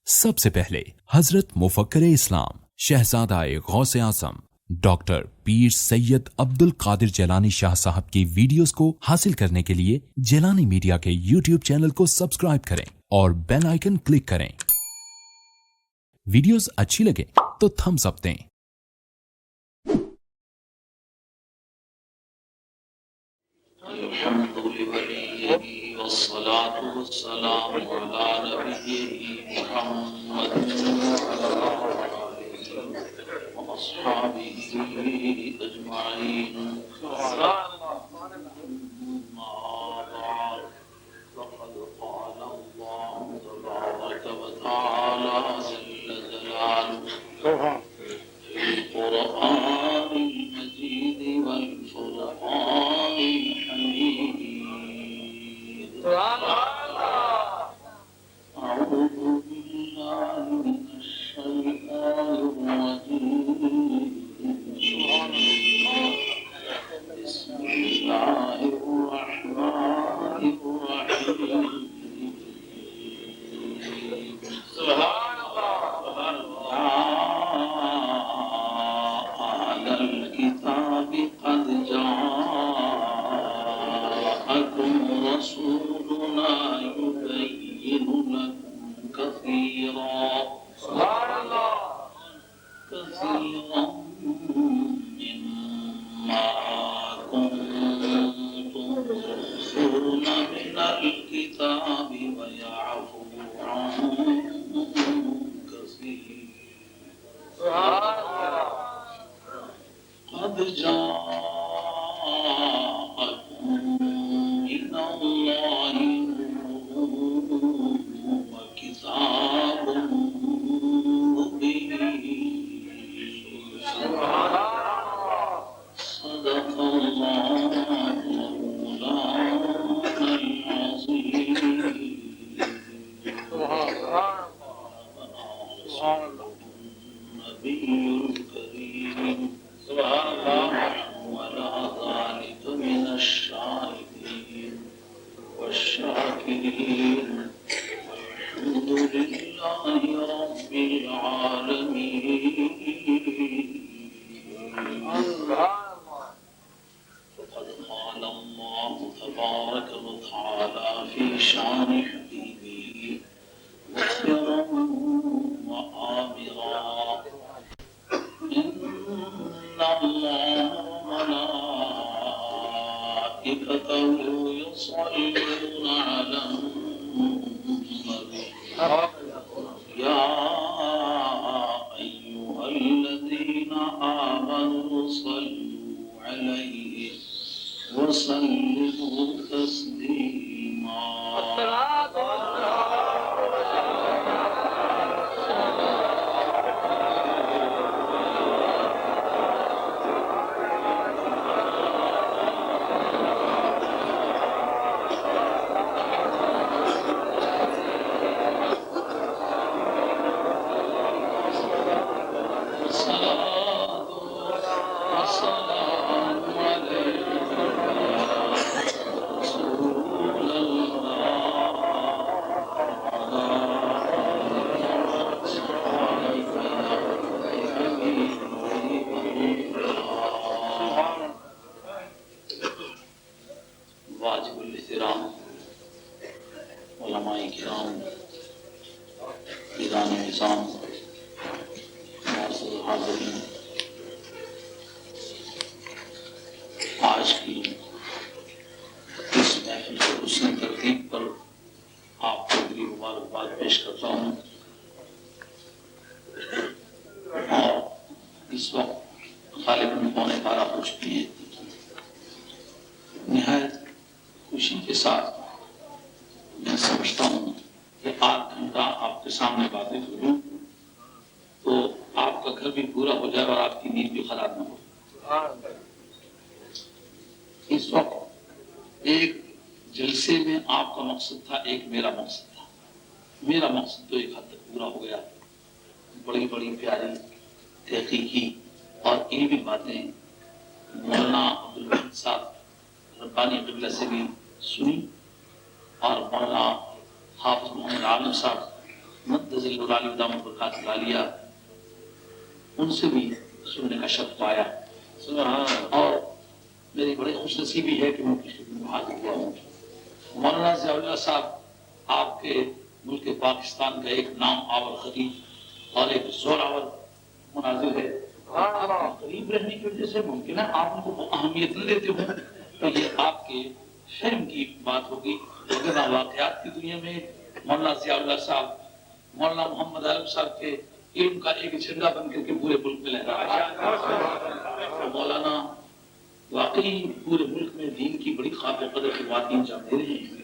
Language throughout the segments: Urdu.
سب سے پہلے حضرت مفکر اسلام شہزادہ غوث اعظم ڈاکٹر پیر سید عبد القادر جیلانی شاہ صاحب کی ویڈیوز کو حاصل کرنے کے لیے جیلانی میڈیا کے یوٹیوب چینل کو سبسکرائب کریں اور بیل آئیکن کلک کریں۔ ویڈیوز اچھی لگے تو تھمز اپ دیں۔ الحمد لله والصلاة والسلام على نبيه محمد وأصحابه أجمعين أما بعد فقد قال الله تبارك وتعالى جل جلاله في القرآن المجيد والفرقان الحميد أعوذ بالله من الشيطان الرجيم بسم الله الرحمن الرحيم سبحان الله أهل الكتاب قد جاءكم رسولنا يبين لكم كثيرا مما كنتم تخفون من الكتاب ويعفو عن كثير قد جاءكم من الله نور وكتاب مبين صدق الله مولانا العظيم النبي الكريم سبحان الله ولا ذلك من الشاهدين والشاكرين والحمد لله رب العالمين فقد قال الله تبارك وتعالى في شان حبيبه مخبرا وآمرا إن الله وملائكته يصلون على النبي يا أيها الذين آمنوا صلوا عليه وسلموا تسليما واجب الاحترام علماء کرام میزان نظام معزز حاضرین، آج کی اس محفل کے حسن ترتیب پر آپ کو میری مبارکباد پیش کرتا ہوں اور اس وقت غالباً 11:15 ہو چکی ہیں۔ نہایت خوشی کے ساتھ میں سمجھتا ہوں کہ 8 گھنٹہ آپ کے سامنے باتیں کروں تو آپ کا گھر بھی پورا ہو جائے اور آپ کی نیند بھی خراب نہ ہو۔ اس وقت ایک جلسے میں آپ کا مقصد تھا، ایک میرا مقصد تھا۔ میرا مقصد تو ایک حد تک پورا ہو گیا۔ بڑی بڑی پیاری تحقیقی اور علمی باتیں مولانا عبدالوحید صاحب ربانی قبلہ سے بھی سنی اور مولانا حافظ محمد عالم صاحب مدذل العالی دامت برکات العالیہ ان سے بھی سننے کا شرف پایا اور میری بڑی خوش نصیبی ہے کہ میں کی خدمت میں حاضر ہوا ہوں. مولانا ضیاء اللہ صاحب آپ کے ملک پاکستان کا ایک نام آور خطیب اور ایک زوراور مناظر ہے. آپ کے قریب رہنے کی وجہ سے ممکن ہے آپ ان کو وہ اہمیت نہ دیتے ہوں تو یہ آپ کے شرم کی بات ہوگی. اگر واقعات کی دنیا میں مولانا ضیاء اللہ صاحب مولانا محمد عالم صاحب کے علم کا ایک جھنڈا بن کر کے پورے ملک میں لہرا ہے. مولانا واقعی پورے ملک میں دین کی بڑی قابل قدر کی باتیں انجام دے رہے ہیں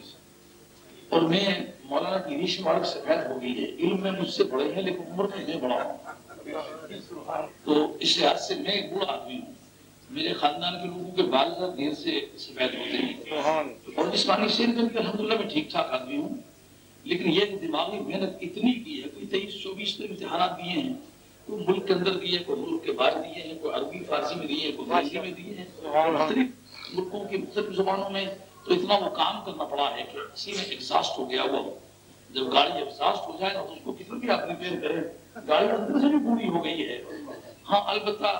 اور میں مولانا کی ریش مبارک سفید ہو گئی ہے. علم میں مجھ سے بڑے ہیں لیکن عمر میں بڑا ہوں تو اس لحاظ سے میں ایک بوڑھا آدمی ہوں. میرے خاندان کے لوگوں کے بال زیادہ دیر سے سفید ہوتے ہیں اور جسمانی صحت میں الحمدللہ میں ٹھیک ٹھاک آدمی ہوں لیکن یہ دماغی محنت اتنی کی ہے. کوئی 23-24 تو امتحانات دیے ہیں, کوئی ملک کے اندر دیے, کوئی ملک کے باہر دیے ہیں, کوئی عربی فارسی میں دیے ہیں, کوئی انگریزی میں دیے ہیں, مختلف ملکوں کی مختلف زبانوں میں. تو اتنا وہ کام کرنا پڑا ہے کہ اسی میں ایگزاسٹ ہو گیا ہوا. جب گاڑی ایگزاسٹ ہو جائے نا تو اس کو کتنا بھی آپ ریپیئر کریں گاڑی اندر سے بھی بوڑھی ہو گئی ہے. ہاں البتہ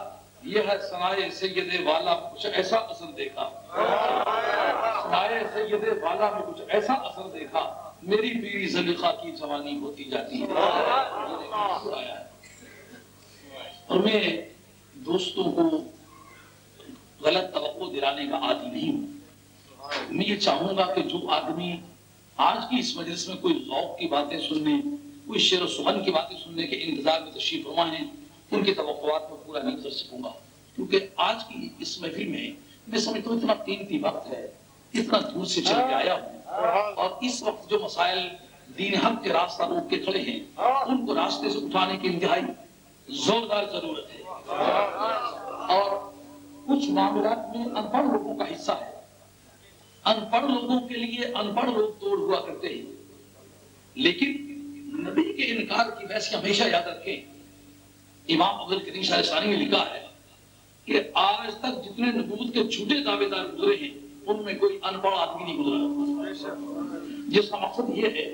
یہ ہے سنائے سید والا کچھ ایسا اثر دیکھا, سنائے سید والا میں کچھ ایسا اثر دیکھا, میری پیری زلیخا کی جوانی ہوتی جاتی ہے. اور میں دوستوں کو غلط توقع دلانے کا عادی نہیں ہوں. میں یہ چاہوں گا کہ جو آدمی آج کی اس مجلس میں کوئی ذوق کی باتیں سننے, کوئی شعر و سخن کی باتیں سننے کے انتظار میں تشریف فرما ہیں, ان کی توقعات کو پورا نہیں کر سکوں گا کیونکہ آج کی اس محفل میں سمجھتا ہوں اتنا قیمتی وقت ہے, اتنا دور سے چل کے آیا ہوں اور اس وقت جو مسائل دین حق کے راستہ روک کے کھڑے ہیں ان کو راستے سے اٹھانے کی انتہائی زوردار ضرورت ہے. اور کچھ معاملات میں ان پڑھ لوگوں کا حصہ ہے. ان پڑھ لوگوں کے لیے ان پڑھ لوگ توڑ ہوا کرتے ہیں لیکن نبی کے انکار کی بحث ہمیشہ یاد رکھیں. امام عبدالکریم شاہ ثانی نے لکھا ہے کہ آج تک جتنے نبوت کے جھوٹے دعوے دار گزرے ہیں ان میں کوئی ان پڑھ آدمی نہیں گزرا, جس کا مقصد یہ ہے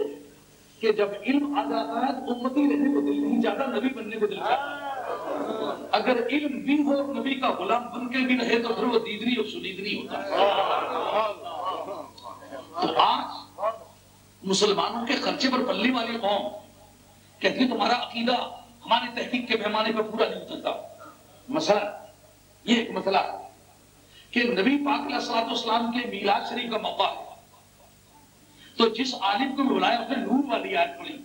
کہ جب علم آ جاتا ہے تو امتی رہنے کو دل نہیں چاہتا, نبی بننے کو دل چاہتا. اگر علم بھی ہو نبی کا غلام بن کے بھی رہے تو پھر وہ دیدنی اور سلیدنی ہوتا ہے. تو آج مسلمانوں کے خرچے پر پلنے والی قوم کہتی ہے تمہارا عقیدہ ہماری تحقیق کے پیمانے پر پورا نہیں اترتا. مسئلہ یہ ایک مسئلہ ہے کہ نبی پاک علیہ الصلوۃ والسلام کے میلاد شریف کا موقع ہے تو جس عالم کو بلایا اس نے نور والی آیت پڑھی.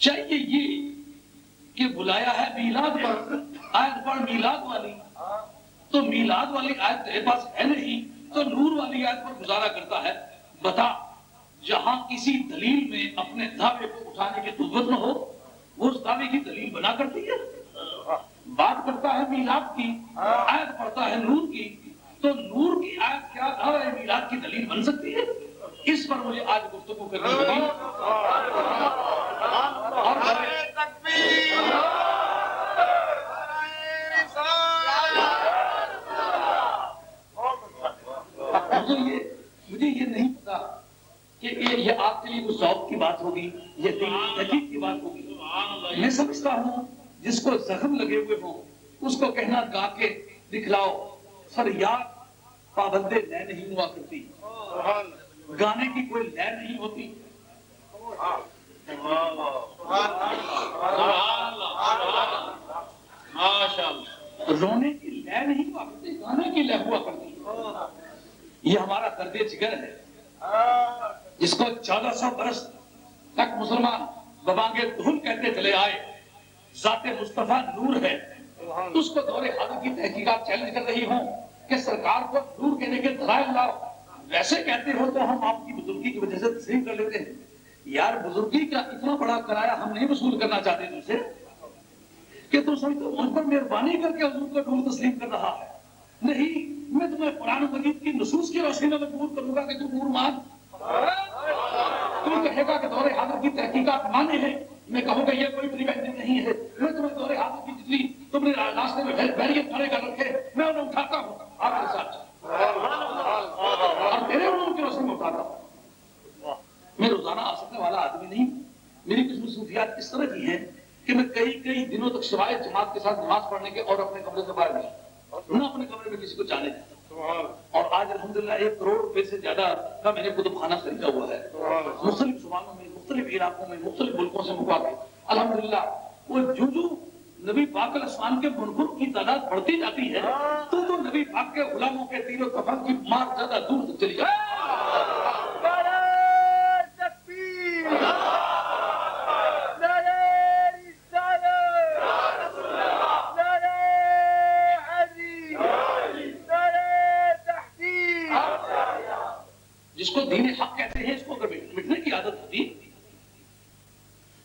چاہیے یہ کہ بلایا ہے میلاد پر, آیت پڑھ میلاد والی, تو میلاد والی آیت تیرے پاس ہے نہیں تو نور والی آیت پر گزارا کرتا ہے. بتا جہاں کسی دلیل میں اپنے دعوے کو اٹھانے کی قوت نہ ہو وہ اس دعوے کی دلیل بنا کرتی ہے. بات کرتا ہے میلاد کی, آیت پڑھتا ہے نور کی, تو نور کی آیت کیا دعوے میلاد کی دلیل بن سکتی ہے؟ اس پر مجھے آج گفتگو کرنی ہوگی. اور مجھے یہ نہیں پتا کہ یہ آپ کے لیے کوئی ذوق کی بات ہوگی یا تحقیق کی بات ہوگی. میں سمجھتا ہوں جس کو زخم لگے ہوئے ہوں اس کو کہنا گا کے دکھلاؤ, فریاد پابند لے نہیں ہوا کرتی, گانے کی کوئی لے نہیں ہوتی. رونے کی لے نہیں ہوا کرتی, گانے کی لے ہوا کرتی. یہ ہمارا درد جگر ہے جس کو 1400 برس تک مسلمان ببانگے دھن کہتے چلے آئے. ذات مصطفیٰ نور ہے, اس کو دور حاضر کی تحقیقات چیلنج کر رہی ہوں کہ سرکار کو نور کہنے کے دلائل لاؤ. ویسے کہتے ہو تو ہم آپ کی بزرگی کی وجہ سے تسلیم کر لیتے ہیں. یار بزرگی کا اتنا بڑا کرایہ ہم نہیں وصول کرنا چاہتے تم سے کہ تم سمجھو مجھ پر مہربانی کر کے حضور کو نور تسلیم کر رہا ہے. نہیں, میں تمہیں قرآن مجید کی نصوص کی روشنی میں مجبور کروں گا کہ تم نور مان. تم کہے گا کہ دور حاضر کی تحقیقات مانے ہیں, میں کہوں گا یہ کوئی پریونٹنگ نہیں ہے. میں تمہیں دور حاضر کی جتنی تم نے راستے میں بیریئر کھڑے کر رکھے میں انہیں اٹھاتا ہوں آپ کے ساتھ اور میرے علوم کی روشنی میں اٹھاتا ہوں. میں روزانہ آ سکنے والا آدمی نہیں, میری قسمت اس طرح کی ہیں کہ میں کئی دنوں تک سوائے جماعت کے ساتھ نماز پڑھنے کے اور اپنے کمرے سے باہر نہیں، نہ اپنے کمرے میں کسی کو جانے دیتا۔ اور آج الحمدللہ 1 کروڑ روپے سے زیادہ کا میں نے کتب خانہ خریدا ہوا ہے، مختلف زبانوں میں، مختلف علاقوں میں، مختلف ملکوں سے منگوا کے الحمدللہ۔ وہ جو نبی پاک علیہ السلام کے منکروں کی تعداد بڑھتی جاتی ہے تو نبی پاک کے غلاموں کے تیر و کفن کی مار زیادہ دور تک چلی جائے۔ جس کو دین حق کہتے ہیں، اس کو اگر مٹنے کی عادت ہوتی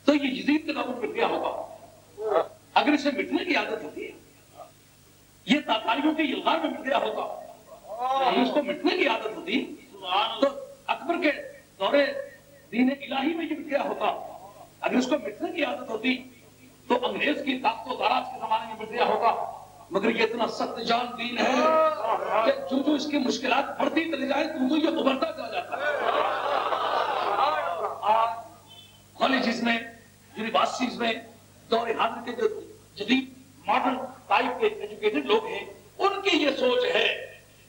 تو یہ یزید کا دامن مٹ گیا ہوگا۔ اگر اسے مٹنے کی عادت ہوتی، یہ تاتاریوں کے یلغار میں مٹ گیا ہوگا۔ اگر اس کو مٹنے کی عادت ہوتی تو اکبر کے دورے دین الہی میں یہ مٹ گیا ہوتا۔ اگر اس کو مٹنے کی عادت ہوتی تو انگریز کی طاقت و دراز کے زمانے میں مٹ گیا ہوگا۔ مگر یہ اتنا سخت جان دین ہے کہ جو اس کی مشکلات بڑھتی چلی جائے تو یہ ابھرتا چلا جاتا ہے۔ آج کالجز میں، یونیورسٹیز میں دور حاضر کے جو جدید ماڈرن ٹائپ کے ایجوکیٹڈ لوگ ہیں، ان کی یہ سوچ ہے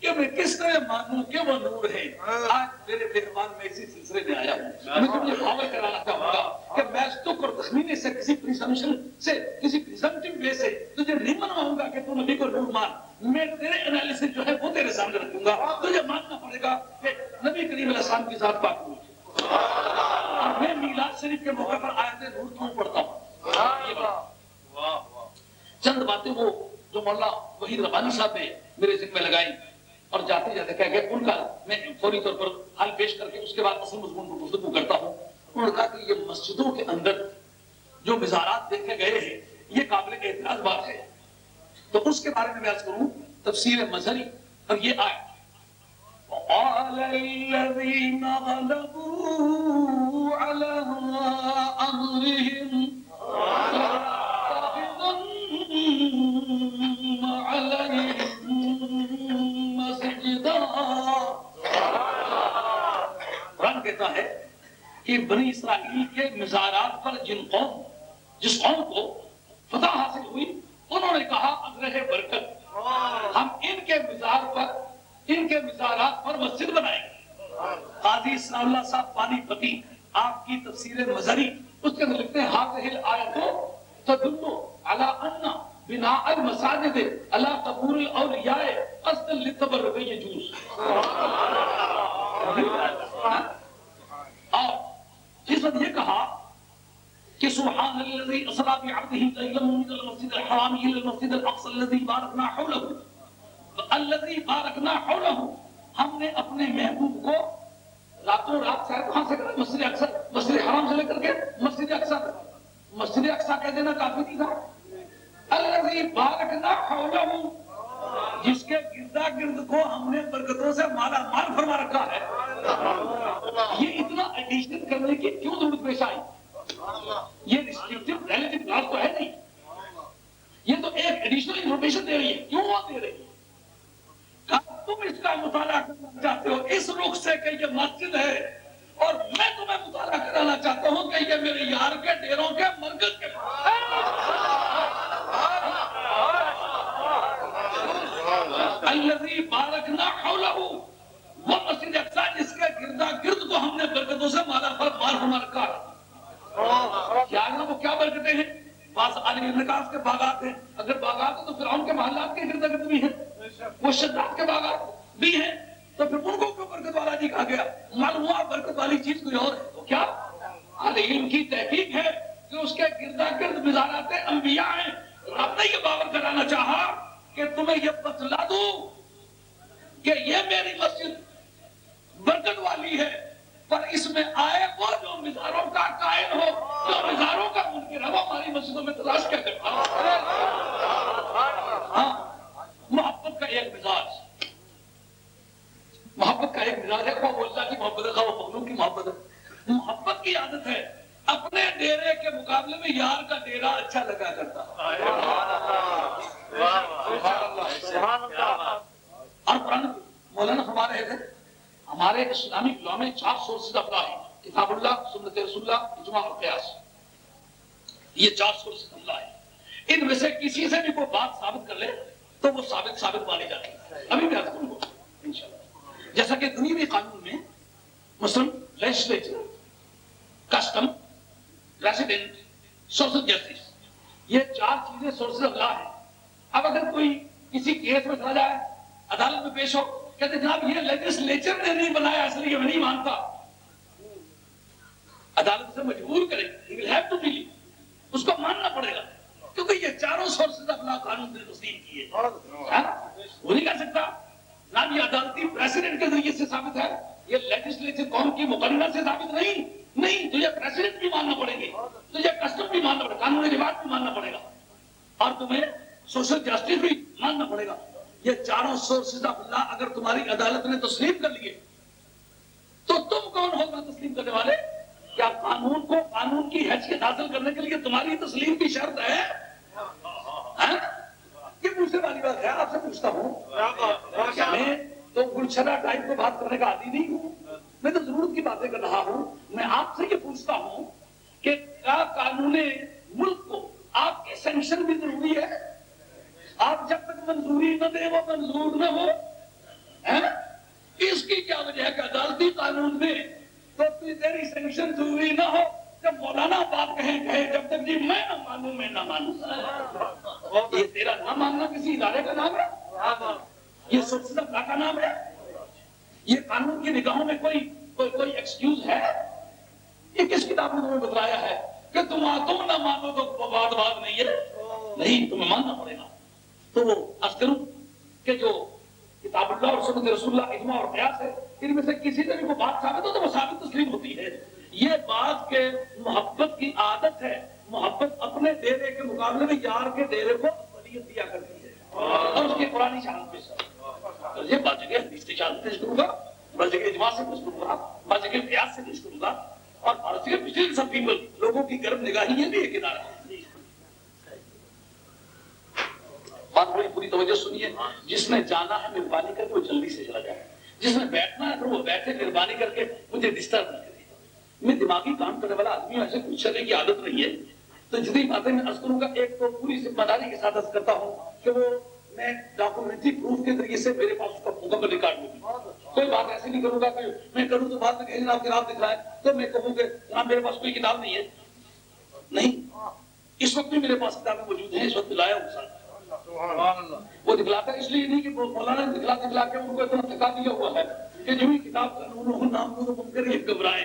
کہ میں کس طرح مانوں کہ وہ نور ہے۔ آج میرے مہمان میں اسی سلسلے میں آیا ہوں۔ میں تمہیں خبر کرانا چاہوں گا کہ میں تک اور تخمینے سے، کسی پریزمپشن سے، کسی پریزمپٹیو وے سے تجھے نہیں منواؤں گا کہ تو نبی کو نور مان۔ میں تیرے انالیسس جو ہے وہ تیرے سامنے رکھوں گا۔ تجھے ماننا پڑے گا کہ نبی کریم علیہ السلام کی ذات پاک نور ہے۔ اور میں میلاد شریف کے موقع پر آیت نور کیوں پڑھتا ہوں؟ چند باتیں وہ جو مولانا وحید ربانی صاحب نے میرے ذمہ لگائی اور جاتے جاتے کہہ گئے، ان کا میں فوری طور پر حل پیش کر کے اس کے بعد اصل مضمون پر گفتگو کرتا ہوں۔ انہوں نے کہا کہ یہ مسجدوں کے اندر جو مزارات دیکھے گئے ہیں یہ قابل اعتراض بات ہے، تو اس کے بارے میں عرض کروں تفسیر مظہری اور یہ آئے وَقَالَ الَّذِينَ غَلَبُوا عَلَىٰ أَمْرِهِمْ قرآن کہتا ہے کہ بنی اسرائیل کے مزارات پر جس قوم کو فتح حاصل ہوئی، انہوں نے کہا ازرہ برکت، ہم ان کے مزارات پر مسجد بنائیں گے۔ قاضی اسلام اللہ صاحب پانی پتی آپ کی تفسیر مظہری اس کے اندر لکھتے ہیں هذه الآیت تدل على ان بناء المساجد على قبور الاولیاء قصدا للتبرک یجوز۔ اور اس وقت یہ کہا کہ سبحان الذی اسری بعبده لیلا من المسجد الحرام الى المسجد الاقصى الذي باركنا حوله، الذي باركنا حوله، ہم نے اپنے محبوب کو راتوں رات سیر کہاں سے کرا؟ مسجد اقصی، مسجد حرام سے لے کر کے مسجد اقصی تک۔ مسجد اقصی کہہ دینا کافی نہیں تھا۔ الذی بارکنا حوله، جس کے گردا گرد کو ہم نے برکتوں سے مالا مال فرما رکھا ہے۔ یہ اتنا ایڈیشن کرنے کی کیوں ضرورت پیش آئی؟ یہ ریسٹرکٹیو ریلیٹیو کلاس تو ہے نہیں، یہ تو ایک ایڈیشنل انفارمیشن دے رہی ہے۔ کیوں دے رہی ہے؟ تم اس کا مطالعہ کرنا چاہتے ہو اس رخ سے کہ یہ مسجد ہے، اور میں تمہیں مطالعہ کرانا چاہتا ہوں کہ یہ میرے یار کے ڈیروں کے مرکز کے پاس الذی بارکنا حولہ، وہ مسجد اقصی جس کے گردا گرد کو ہم نے برکتوں سے مالا فرما رکھا ہے۔ وہ کیا برکتیں ہیں؟ بعض عالم نکاس کے باغات ہیں، اگر باغات ہیں تو فرعون کے محلات کے گرد گرد بھی ہیں، وہ شداد کے باغات بھی ہیں، تو پھر ان کو کیوں برکت والا جی کہا گیا؟ معلوم ہوا برکت والی چیز کوئی اور ہے۔ تو کیا علم کی تحقیق ہے کہ اس کے گردا گرد مزارات انبیاء ہیں؟ رب نے یہ باور کرانا چاہا کہ تمہیں یہ بتلا دوں کہ یہ میری مسجد برکت والی ہے، پر اس میں آئے وہ جو مزاروں کا قائل ہو، جو مزاروں کا منکر ہے، وہ ہماری مسجدوں میں تلاش کیا کرتا ہے۔ ہاں، محبت کا ایک مزاج، محبت کا ایک مزاج ہے، وہ اللہ کی محبت ہے، وہ مخلوق کی محبت ہے۔ محبت کی عادت ہے اپنے ڈیرے کے مقابلے میں یار کا ڈیرا اچھا لگا کرتا۔ اور قرآن مولانا فرما رہے تھے ہمارے اسلامک لاء میں 4 سورسز آف لاء ہیں، کتاب اللہ، سنت رسول اللہ، اجماع اور قیاس۔ یہ 4 سورسز آف لا ہے، ان میں سے کسی سے بھی کوئی بات ثابت کر لے تو وہ ثابت مانی جاتی ہے. ابھی میں عرض کروں گا انشاءاللہ. جیسا کہ دنیاوی قانون میں مسلم legislature, custom, resident, social justice, یہ 4 چیزیں سورسز آف لا ہیں. اب اگر کوئی کسی کیس میں چلا جائے، عدالت میں پیش ہو، کہتے جناب یہ لیجسلیچر نے نہیں بنایا اس لیے میں نہیں مانتا، عدالت سے مجبور کرے گی، he will have to believe، اس کو ماننا پڑے گا، کیونکہ یہ 4 سورسز آف لا قانون نے تسلیم کیے. وہ نہیں کہہ سکتا نہ یہ عدالتی پریسیڈنٹ کے ذریعے سے ثابت ہے، یہ لیجسلیچر قوم کی مقررہ سے ثابت نہیں، تجھے پریسیڈنٹ بھی ماننا پڑیں گے، تجھے کسٹم بھی ماننا پڑے گا، قانون رواج بھی ماننا پڑے گا، اور تمہیں سوشل جسٹس بھی ماننا پڑے گا. یہ 4 سورسز آف لا اگر تمہاری عدالت نے تسلیم کر لیے تو تم کون ہوگا تسلیم کرنے والے؟ کیا قانون کو قانون کی حیثیت حاصل کرنے کے لیے تمہاری تسلیم کی شرط ہے؟ یہ پوچھنے والی بات ہے. آپ سے پوچھتا ہوں، میں تو گلشرہ ٹائپ کو بات کرنے کا عادی نہیں ہوں، میں تو ضرورت کی باتیں کر رہا ہوں. میں آپ سے یہ پوچھتا ہوں کہ کیا قانون ملک کو آپ کی سینکشن بھی ضروری ہے؟ آپ جب تک منظوری نہ دیں وہ منظور نہ ہو. اس کی کیا وجہ ہے کہ عدالتی قانون میں تو تیری سینکشن ضروری نہ ہو؟ جب مولانا بات کہے جب تک جی میں نہ مانوں. یہ تیرا نہ ماننا کسی ادارے کا نام ہے؟ یہ سورسز آف لا کا نام ہے؟ یہ قانون کی نگاہوں میں کوئی ایکسکیوز ہے؟ یہ کس کتاب نے تمہیں بتلایا ہے کہ تم نہ مانو تو بات نہیں ہے؟ نہیں، تمہیں ماننا پڑے گا. تو وہ عرض کروں کہ جو کتاب اللہ اور سنت رسول اللہ، اجماع اور قیاس ہے، ان میں سے کسی سے بھی کوئی بات ثابت ہو تو وہ ثابت تسلیم ہوتی ہے. یہ بات کہ محبت کی عادت ہے، محبت اپنے ڈیرے کے مقابلے میں یار کے ڈیرے کو اولویت دیا کرتی ہے، اور اس کی قرآنی شہادت پیش کرتی ہے. یہ بات جگہ حدیث کی شہادت پیش کروں گا، بعض جگہ اجماع سے پیش کروں گا، بعض جگہ قیاس سے پیش کروں گا، اور بعض جگہ پچھلے سب پیپل لوگوں کی گرم نگاہی ہے بھی ایک ادارہ ہے. بات بڑی پوری توجہ سنیے. جس نے جانا ہے مہربانی کر کے وہ جلدی سے چلا جائے، جس نے بیٹھنا ہے پھر وہ بیٹھے، مہربانی کر کے مجھے ڈسٹرب نہ کرے. میں دماغی کام کرنے والا آدمی ہوں، ایسے کچھ چلنے کی عادت نہیں ہے. تو جتنی باتیں میں عرض کروں گا، ایک تو پوری ذمہ داری کے ساتھ عرض کرتا ہوں کہ وہ میں ڈاکومنٹری پروف کے ذریعے سے میرے پاس اس کا مکمل ریکارڈ ہوگی. کوئی بات ایسی نہیں کروں گا کہ میں کروں تو بعد میں کہیں جناب کتاب دکھ رہا ہے تو میں کہوں کہ جناب میرے پاس کوئی کتاب نہیں ہے. نہیں، اس وقت بھی میرے پاس کتابیں موجود ہیں، اس وقت لایا ہوں ساتھ. وہ دکھلاتا ہے اس لیے نہیں کہ مولانا نے دکھلا کے ان کو اتنا تھکا دیا ہوا ہے کہ جو ہی کتاب کا نام کر یہ گھبرائے.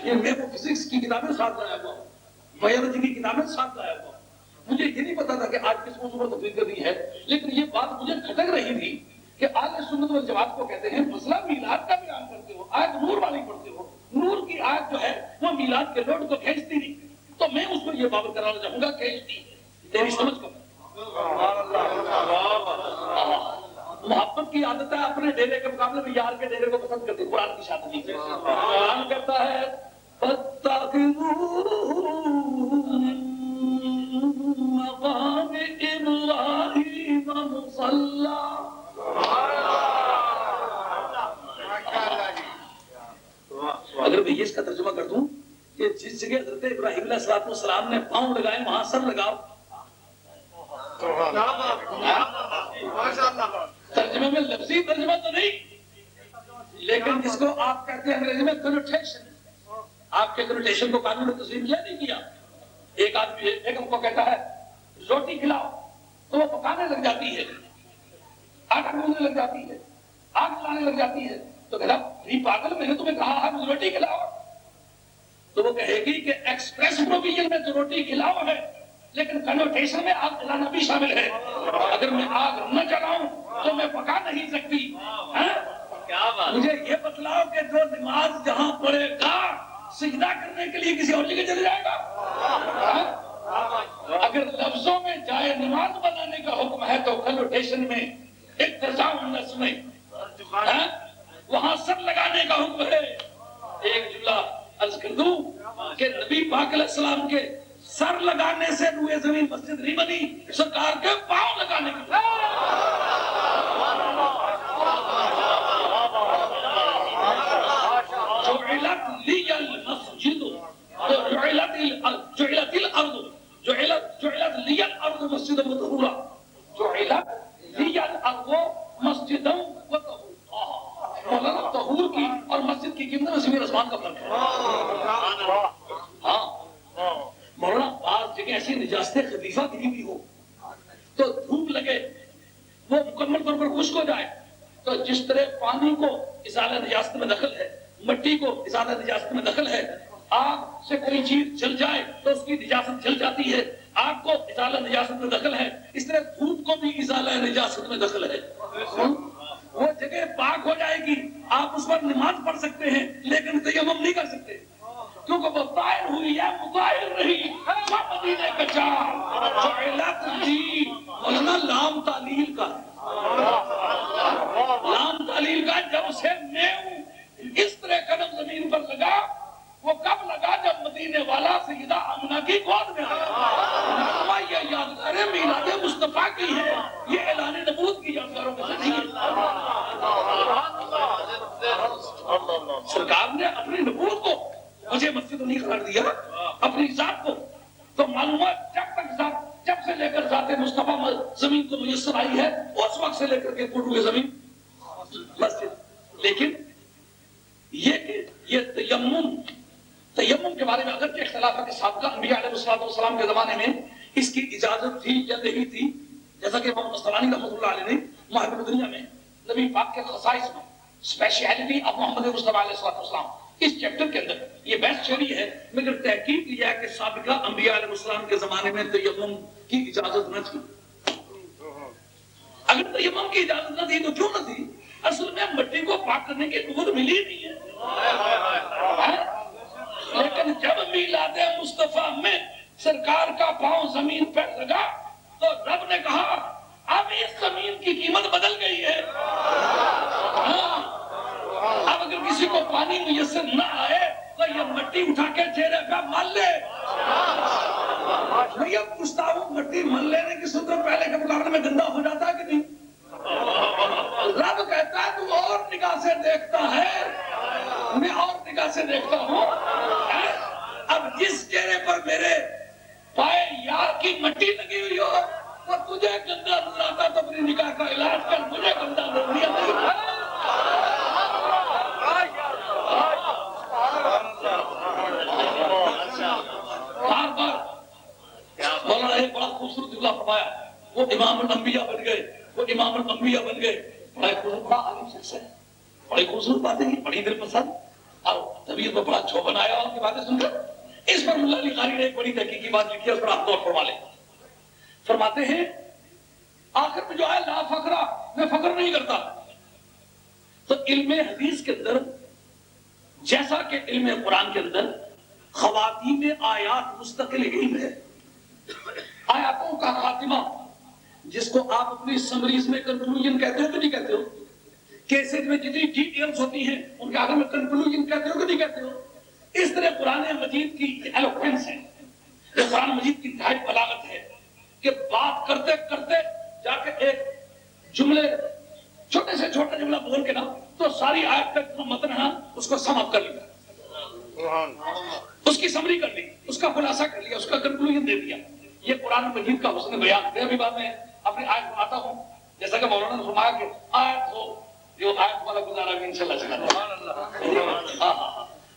یہ میں وہ فزکس کی کتابیں ساتھ لایا ہوا، بایولوجی کی کتابیں ساتھ لایا ہوا. مجھے یہ نہیں پتا تھا کہ آج کس موضوع پر تقریر کرنی ہے، لیکن یہ بات مجھے کھٹک رہی تھی کہ اہل سنت والجماعت کو کہتے ہیں مسئلہ میلاد کا بیان کرتے ہو، آیت نور والی پڑھتے ہو، نور کی آیت جو ہے وہ میلاد کے لوڈ کو کھینچتی نہیں. تو میں اس کو یہ بابر کرانا چاہوں گا کھینچتی تیری سمجھ کو. محبت کی عادت ہے اپنے ڈیرے کے مقابلے میں یار کے ڈیرے کو پسند کرتے. قرآن کی شادی قرآن کہتا ہے مقام ابراہیم مصلی. اگر میں اس کا ترجمہ کر دوں کہ جس جگہ حضرت ابراہیم علیہ السلام نے پاؤں لگائے وہاں سر لگاؤ. ترجمے میں لفظی ترجمہ تو نہیں، لیکن جس کو آپ کہتے ہیں انگریزی میں کنوٹیشن. آپ کے کنوٹیشن کو قانون نے تسلیم کیا نہیں کیا. ایک آدمی بیگم کو کہتا ہے روٹی کھلاؤ تو وہ پکانے لگ جاتی ہے، آٹا گوندنے لگ جاتی ہے، آگ جلانے لگ جاتی ہے. تو کہتا پاگل میں نے تمہیں کہا ہے مجھے روٹی کھلاؤ. تو وہ کہے گی کہ ایکسپریس پروویژن میں تو روٹی کھلاؤ ہے، لیکن کنوٹیشن میں آگ جلانا بھی شامل ہے. اگر میں آگ نہ جلاؤں تو میں پکا نہیں سکتی. مجھے یہ بتلاؤ کہ جو نماز جہاں پڑھے گا سجدہ کرنے کے لیے کسی اور جگہ چلے جائے گا. اگر لفظوں میں جائے نماز بنانے کا حکم ہے تو کنوٹیشن میں اقتضاء النص میں وہاں سر لگانے کا حکم ہے. ایک جملہ عرض کر دوں کہ نبی پاک علیہ السلام کے سر لگانے سے روئے زمین مسجد نہیں بنی، سرکار کے پاؤں لگانے کی. جعلت لی المسجد جعلت الارض مسجد مطہورا جعلت لی الارض مسجدا وطہورا. مولانا طہور کی اور مسجد کی قیمت میں زمین آسمان کا فرق ہے. ہاں مولانا بعض جگہ ایسی نجاست خفیفہ کی بھی ہو تو دھوپ لگے وہ مکمل طور پر خشک ہو جائے تو جس طرح پانی کو ازالہ نجاست میں دخل ہے, مٹی کو ازالہ نجاست میں دخل ہے, آگ سے کوئی چیز جل جائے تو اس کی نجاست جل جاتی ہے, آگ کو ازالہ نجاست میں دخل ہے, اس طرح دھوپ کو بھی ازالہ نجاست میں دخل ہے. وہ جگہ پاک ہو جائے گی, آپ اس پر نماز پڑھ سکتے ہیں لیکن تیمم نہیں کر سکتے کیونکہ وہ طاہر ہوئی ہے, مطہر رہی. مدینے کا جعلت لی, مولانا لام تعلیل کا ہے, لام تعلیل کا. جب سے میں اس طرح قدم زمین پر لگا, وہ کب لگا جب مدینے والا سیدہ آمنہ کی گود میں آیا. یہ یادگاریں میلاد مصطفیٰ کی ہے, یہ اعلان نبوت کی یادگاروں میں سے نہیں ہے. سرکار نے اپنی نبوت کو مجھے مسجد نہیں قرار دیا, اپنی ذات کو. تو معلومات جب سے لے کر ذات مصطفیٰ زمین کو میسر آئی ہے اس وقت سے لے کر کے قرب زمین مسجد. لیکن یہ کہ یہ تیمم کے بارے میں اگرچہ اختلاف ہے کہ سابقہ انبیاء علیہ السلام کے زمانے میں اس کی اجازت تھی یا نہیں تھی, جیسا کہ محمد مصطفی رحمۃ اللہ علیہ نے محبت دنیا میں نبی پاک کے خصائص میں اسپیشلٹی آف محمد مصطفی علیہ السلام اس چیپٹر کے اندر یہ بحث چلی ہے, مگر تحقیق کیا ہے کہ سابقہ انبیاء علیہ السلام کے زمانے میں تیمم کی اجازت نہ تھی. اگر تیمم کی اجازت نہ تھی تو کیوں نہ تھی؟ اصل میں مٹی کو پاک کرنے کی قوت ملی نہیں ہے. لیکن جب میلاد مصطفیٰ میں سرکار کا پاؤں زمین پر لگا تو رب نے کہا اب اس زمین کی قیمت بدل گئی ہے. اب اگر کسی کو پانی میسر نہ آئے تو یہ مٹی اٹھا کے چہرے پہ مل لے. میں یہ پوچھتا ہوں, مٹی مل لینے کی صورت پہلے کے مقابلے میں گندا ہو جاتا ہے کہ نہیں؟ رب کہتا ہے تو اور نگاہ سے دیکھتا ہے, میں اور نگاہ سے دیکھتا ہوں. اب جس چہرے پر میرے پائے یار کی مٹی لگی ہوئی ہو وہ تجھے گندا نظر آتا تو اپنی نگاہ کا علاج کر, مجھے گندا نظر نہیں آتا. مولانا ایک بڑا خوبصورت جملہ فرمایا, وہ امام الانبیاء بن گئے, وہ امام الانبیاء بن گئے. بڑا عالم شخص ہے, بڑی خوبصورت باتیں ہیں, بڑی دل پسند, اور طبیعت میں بڑا چھو بنایا ان کی باتیں سن کر. اس پر ملا علی قاری نے ایک بڑی تحقیقی بات لکھی ہے, اس پر آپ غور فرما لیں. فرماتے ہیں آخر میں جو ہے لا فخرا, میں فخر نہیں کرتا. تو علم حدیث کے اندر جیسا کہ علم قرآن کے اندر خواتین آیات مستقل علم ہے, آیاتوں کا خاتمہ جس کو آپ اپنی سمریز میں کنکلوژن کہتے ہو کہ نہیں کہتے ہو, کیسز میں جتنی ڈیٹیلز ہوتی ہیں ان کے آخر میں کنکلوژن کہتے ہو کہ نہیں کہتے ہو, اس طرح قرآن مجید کی ایلوکوینس ہے, یہ قرآن مجید کی انتہائی بلاغت ہے کہ بات کرتے کرتے جا کے ایک جملے چھوٹے سے چھوٹا جملہ بول کے نا تو ساری آیت تک متن ہے اس کو سم اپ کر لیا, اس کی سمری کر لی, اس کا خلاصہ کر لیا, اس کا کنکلوژن دے دیا. یہ قرآن مجید کا حسن بیان ہے. ابھی بعد میں اپنی آیت بناتا ہوں, جیسا کہ مولانا نے فرمایا کہ آیت ہو جو آیت والا گزارا بھی انشاءاللہ چلا.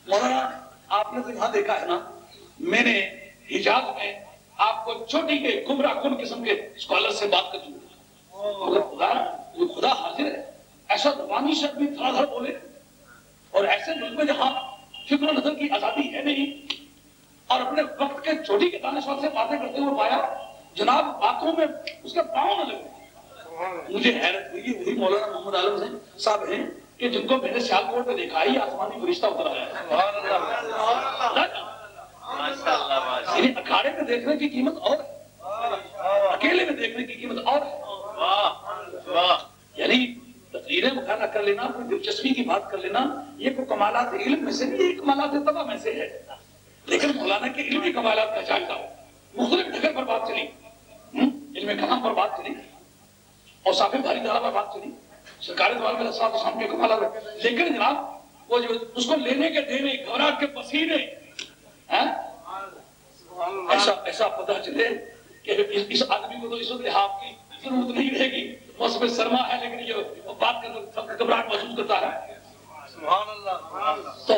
مولانا آپ نے تو یہاں دیکھا ہے نا, میں نے حجاز میں آپ کو چھوٹی کے گمراہ کن قسم کے اسکالر سے بات کر چکی, مگر خدا حاضر ہے, ایسا زبانی شرط بھی تھوڑا دھڑ بولے, اور ایسے ملک میں جہاں فکر و نظر کی آزادی ہے نہیں, اور اپنے وقت کے چھوٹی کے دانشور سے باتیں کرتے ہوئے پایا جناب باتوں میں اس کے پاؤں نہ لگے. مجھے حیرت ہوئی, وہی مولانا محمد عالم صاحب ہیں کہ جن کو میں نے سیالکوٹ میں دیکھا ہی آسمانی فرشتہ اتر آیا ہے. اکھاڑے میں دیکھنے کی قیمت اور ہے, اکیلے میں دیکھنے کی قیمت اور ہے. یعنی تقریریں مخالفہ کر لینا, کوئی دلچسپی کی بات کر لینا, یہ کوئی کمالات علم میں سے نہیں, یہ کمالات طبع میں سے ہے. لیکن مولانا کے علمی کمالات کا چاہتا ہوں, مختلف جگہ پر بات چلی, علم کلام پر بات چلی, اور صاحب بھاری دھارا پر بات چلی, سرکاری دوار میں صاحب شام کے کمالات ہے. لیکن جناب وہ جو اس کو لینے کے دینے, گھبراہٹ کے پسینے, ایسا پتہ چلے کہ اس آدمی کو تو اس وقت لحاظ کی ضرورت نہیں رہے گی، موسم سرما ہے، لیکن یہ بات کرنا گھبراہٹ محسوس کرتا ہے. سبحان اللہ. تو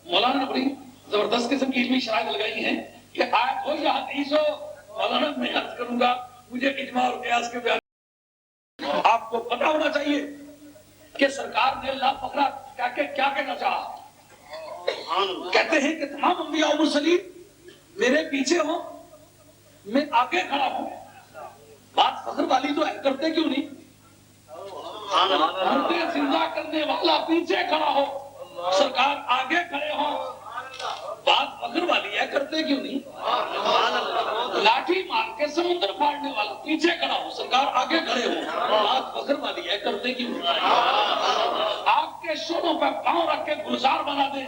مولانا نے بڑی زبردست قسم کی علمی شرائط لگائی ہیں کہ آیت ہو یا حدیث ہو، مولانا میں عرض کروں گا مجھے اجماع اور قیاس کے بیان. آپ کو پتا ہونا چاہیے کہ سرکار نے لا فقرہ کیا کہنا چاہا. کہتے ہیں کہ تمام انبیاء و مرسلین میرے پیچھے ہوں، میں آگے کھڑا ہوں. بات فخر والی تو ہے، کرتے کیوں نہیں؟ مردے زندہ کرنے والا پیچھے کھڑا ہو، سرکار آگے کھڑے ہوں. بات فخر والی ہے، کرتے کیوں نہیں؟ لاٹھی مار کے سمندر پھاڑنے والا پیچھے کھڑا ہو، سرکار آگے کھڑے ہو. بات فخر والی ہے، کرتے کیوں نہیں؟ آگ کے شعلوں پہ پاؤں رکھ کے گلزار بنا دے،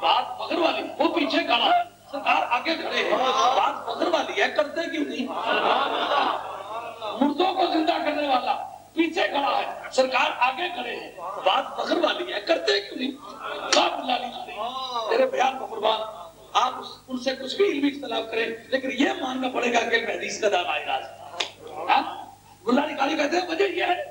بات فخر والی، وہ پیچھے کھڑا ہے، سرکار آگے کھڑے ہیں. بات فخر والی ہے، کرتے کیوں نہیں؟ مردوں کو زندہ کرنے والا پیچھے کھڑا ہے، سرکار آگے کھڑے ہیں. بات فخر والی ہے، کرتے کیوں نہیں؟ میرے بیان کو قربان، آپ ان سے کچھ بھی علمی اختلاف کریں، لیکن یہ ماننا پڑے گا کہ علم حدیث کا دانا راز ہے. ملا نکالی کہتے ہیں وجہ یہ ہے